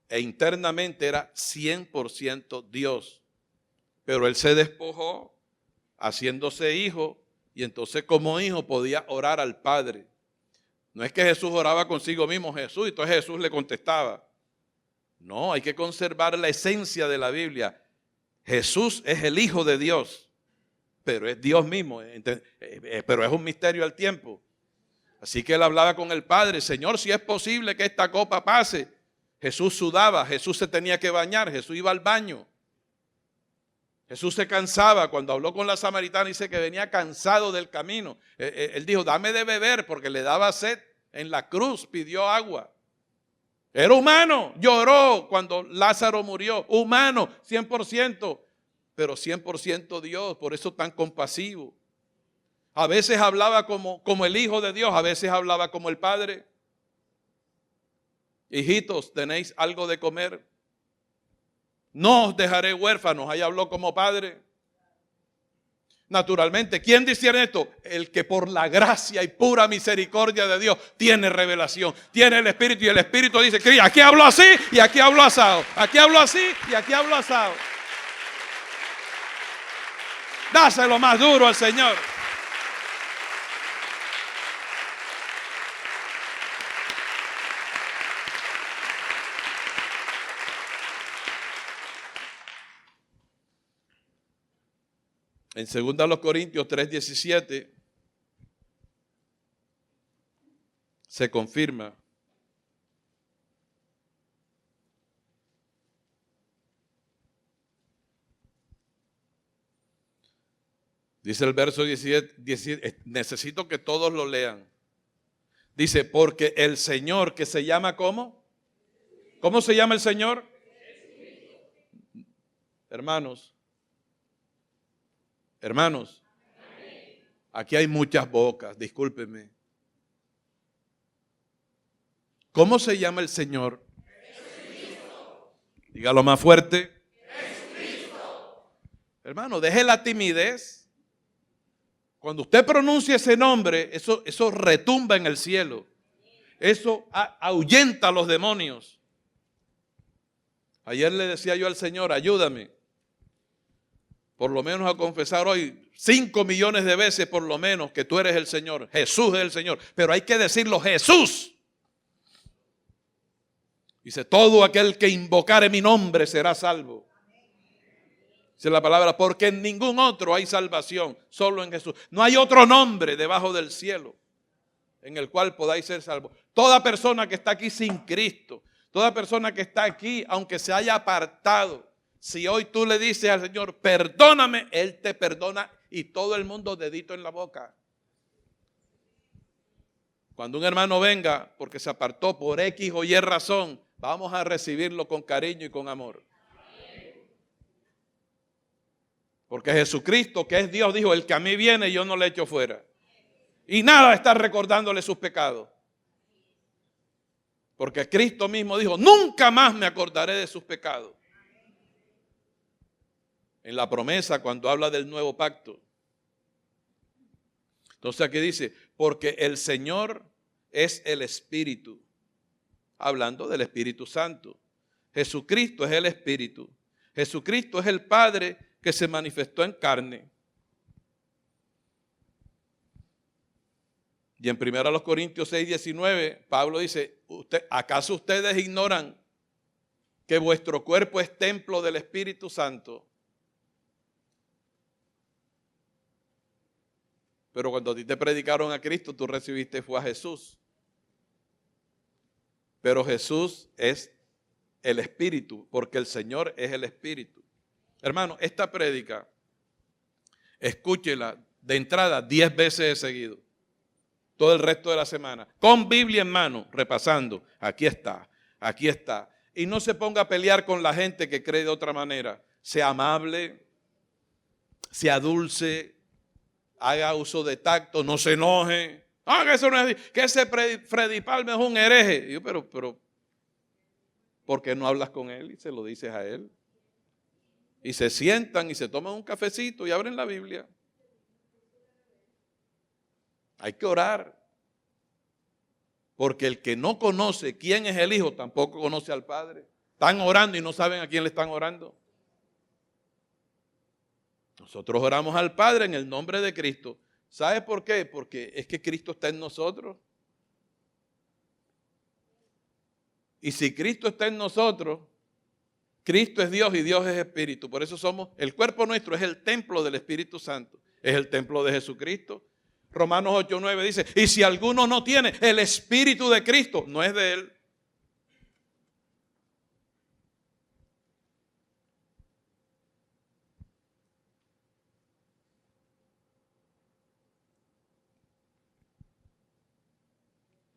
E internamente era 100% Dios. Pero Él se despojó haciéndose hijo y entonces como hijo podía orar al Padre. No es que Jesús oraba consigo mismo, Jesús, y entonces Jesús le contestaba. No, hay que conservar la esencia de la Biblia. Jesús es el Hijo de Dios, pero es Dios mismo, pero es un misterio al tiempo. Así que él hablaba con el Padre, Señor, si es posible que esta copa pase. Jesús sudaba, Jesús se tenía que bañar, Jesús iba al baño. Jesús se cansaba. Cuando habló con la samaritana, dice que venía cansado del camino. Él dijo, dame de beber, porque le daba sed. En la cruz pidió agua. Era humano, lloró cuando Lázaro murió. Humano, 100%, pero 100% Dios, por eso tan compasivo. A veces hablaba como el Hijo de Dios, a veces hablaba como el Padre. Hijitos, ¿tenéis algo de comer? No os dejaré huérfanos, ahí habló como Padre. Naturalmente, ¿quién discierne esto? El que por la gracia y pura misericordia de Dios tiene revelación, tiene el Espíritu, y el Espíritu dice que aquí hablo así y aquí hablo asado, aquí hablo así y aquí hablo asado. Dáselo más duro al Señor. En 2 Corintios 3:17 se confirma. Dice el verso 17, necesito que todos lo lean. Dice, porque el Señor, que se llama ¿cómo? ¿Cómo se llama el Señor? Hermanos, aquí hay muchas bocas, discúlpenme. ¿Cómo se llama el Señor? Jesucristo. Dígalo más fuerte. Jesucristo. Hermano, deje la timidez. Cuando usted pronuncia ese nombre, eso retumba en el cielo. Eso ahuyenta a los demonios. Ayer le decía yo al Señor, ayúdame. Por lo menos a confesar hoy 5 millones de veces por lo menos que tú eres el Señor. Jesús es el Señor. Pero hay que decirlo, Jesús. Dice, todo aquel que invocare mi nombre será salvo. Dice la palabra, porque en ningún otro hay salvación, solo en Jesús. No hay otro nombre debajo del cielo en el cual podáis ser salvos. Toda persona que está aquí sin Cristo, toda persona que está aquí, aunque se haya apartado, si hoy tú le dices al Señor, perdóname, Él te perdona y todo el mundo dedito en la boca. Cuando un hermano venga porque se apartó por X o Y razón, vamos a recibirlo con cariño y con amor. Porque Jesucristo, que es Dios, dijo, el que a mí viene yo no le echo fuera. Y nada está recordándole sus pecados. Porque Cristo mismo dijo, nunca más me acordaré de sus pecados. En la promesa cuando habla del nuevo pacto. Entonces aquí dice, porque el Señor es el Espíritu. Hablando del Espíritu Santo. Jesucristo es el Espíritu. Jesucristo es el Padre que se manifestó en carne. Y en 1 Corintios 6:19, Pablo dice, ¿acaso ustedes ignoran que vuestro cuerpo es templo del Espíritu Santo? Pero cuando a ti te predicaron a Cristo, tú recibiste fue a Jesús. Pero Jesús es el Espíritu, porque el Señor es el Espíritu. Hermano, esta prédica, escúchela de entrada 10 veces de seguido. todo el resto de la semana, con Biblia en mano, repasando. Aquí está, aquí está. Y no se ponga a pelear con la gente que cree de otra manera. Sea amable, sea dulce, haga uso de tacto, no se enoje. Ah, que eso no es, que ese Freddy Palma es un hereje. Y yo, pero, ¿por qué no hablas con él y se lo dices a él? Y se sientan y se toman un cafecito y abren la Biblia. Hay que orar. Porque el que no conoce quién es el Hijo tampoco conoce al Padre. Están orando y no saben a quién le están orando. Nosotros oramos al Padre en el nombre de Cristo. ¿Sabe por qué? Porque es que Cristo está en nosotros. Y si Cristo está en nosotros, Cristo es Dios y Dios es Espíritu. Por eso el cuerpo nuestro es el templo del Espíritu Santo. Es el templo de Jesucristo. Romanos 8:9 dice, y si alguno no tiene el Espíritu de Cristo, no es de él.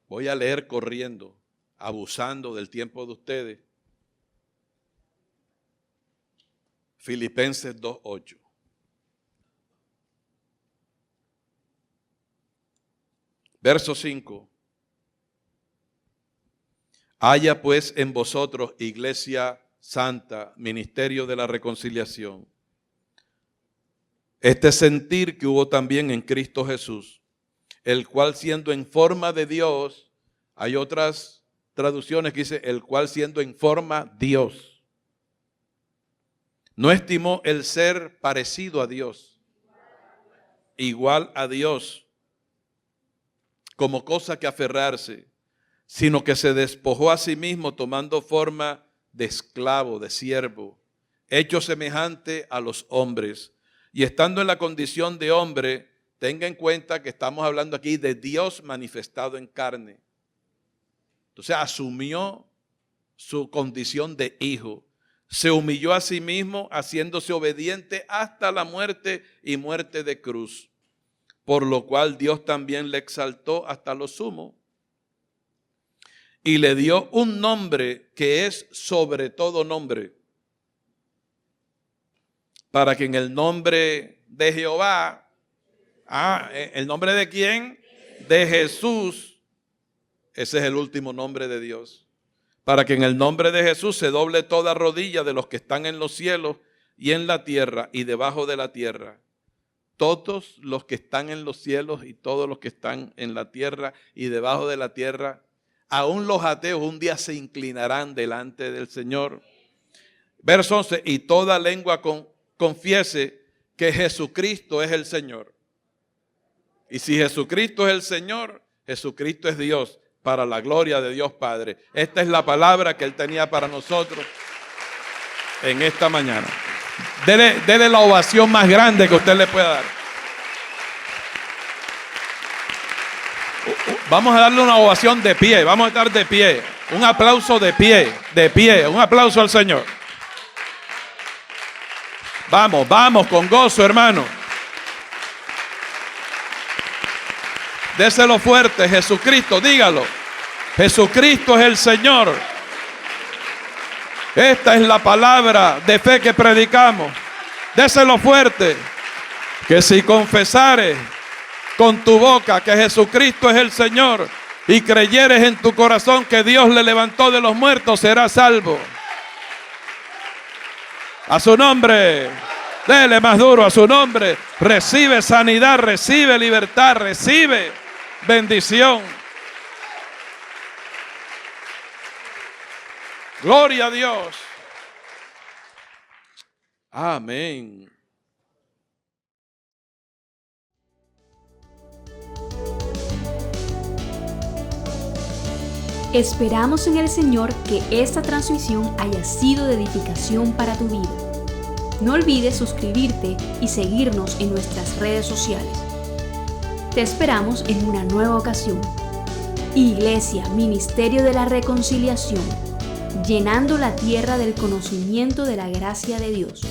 Voy a leer corriendo, abusando del tiempo de ustedes. Filipenses 2:8. Verso 5. Haya pues en vosotros, iglesia santa, ministerio de la reconciliación, este sentir que hubo también en Cristo Jesús, el cual siendo en forma de Dios, hay otras traducciones que dice, el cual siendo en forma Dios, no estimó el ser parecido a Dios, igual a Dios, como cosa que aferrarse, sino que se despojó a sí mismo tomando forma de esclavo, de siervo, hecho semejante a los hombres. Y estando en la condición de hombre, tenga en cuenta que estamos hablando aquí de Dios manifestado en carne. Entonces asumió su condición de hijo. Se humilló a sí mismo, haciéndose obediente hasta la muerte y muerte de cruz. Por lo cual Dios también le exaltó hasta lo sumo y le dio un nombre que es sobre todo nombre, para que en el nombre de Jehová, ¿el nombre de quién? De Jesús, ese es el último nombre de Dios, para que en el nombre de Jesús se doble toda rodilla de los que están en los cielos y en la tierra y debajo de la tierra. Todos los que están en los cielos y todos los que están en la tierra y debajo de la tierra, aún los ateos un día se inclinarán delante del Señor. Verso 11, y toda lengua confiese que Jesucristo es el Señor. Y si Jesucristo es el Señor, Jesucristo es Dios, para la gloria de Dios Padre. Esta es la palabra que Él tenía para nosotros en esta mañana. Dele la ovación más grande que usted le pueda dar. Vamos a darle una ovación de pie, vamos a estar de pie. Un aplauso de pie, un aplauso al Señor. Vamos, con gozo, hermano. Déselo fuerte, Jesucristo, dígalo. Jesucristo es el Señor. Esta es la palabra de fe que predicamos. Déselo fuerte. Que si confesares con tu boca que Jesucristo es el Señor y creyeres en tu corazón que Dios le levantó de los muertos, serás salvo. A su nombre. Dele más duro a su nombre. Recibe sanidad, recibe libertad, recibe bendición. Gloria a Dios. Amén. Esperamos en el Señor que esta transmisión haya sido de edificación para tu vida. No olvides suscribirte y seguirnos en nuestras redes sociales. Te esperamos en una nueva ocasión. Iglesia, Ministerio de la Reconciliación, llenando la tierra del conocimiento de la gracia de Dios.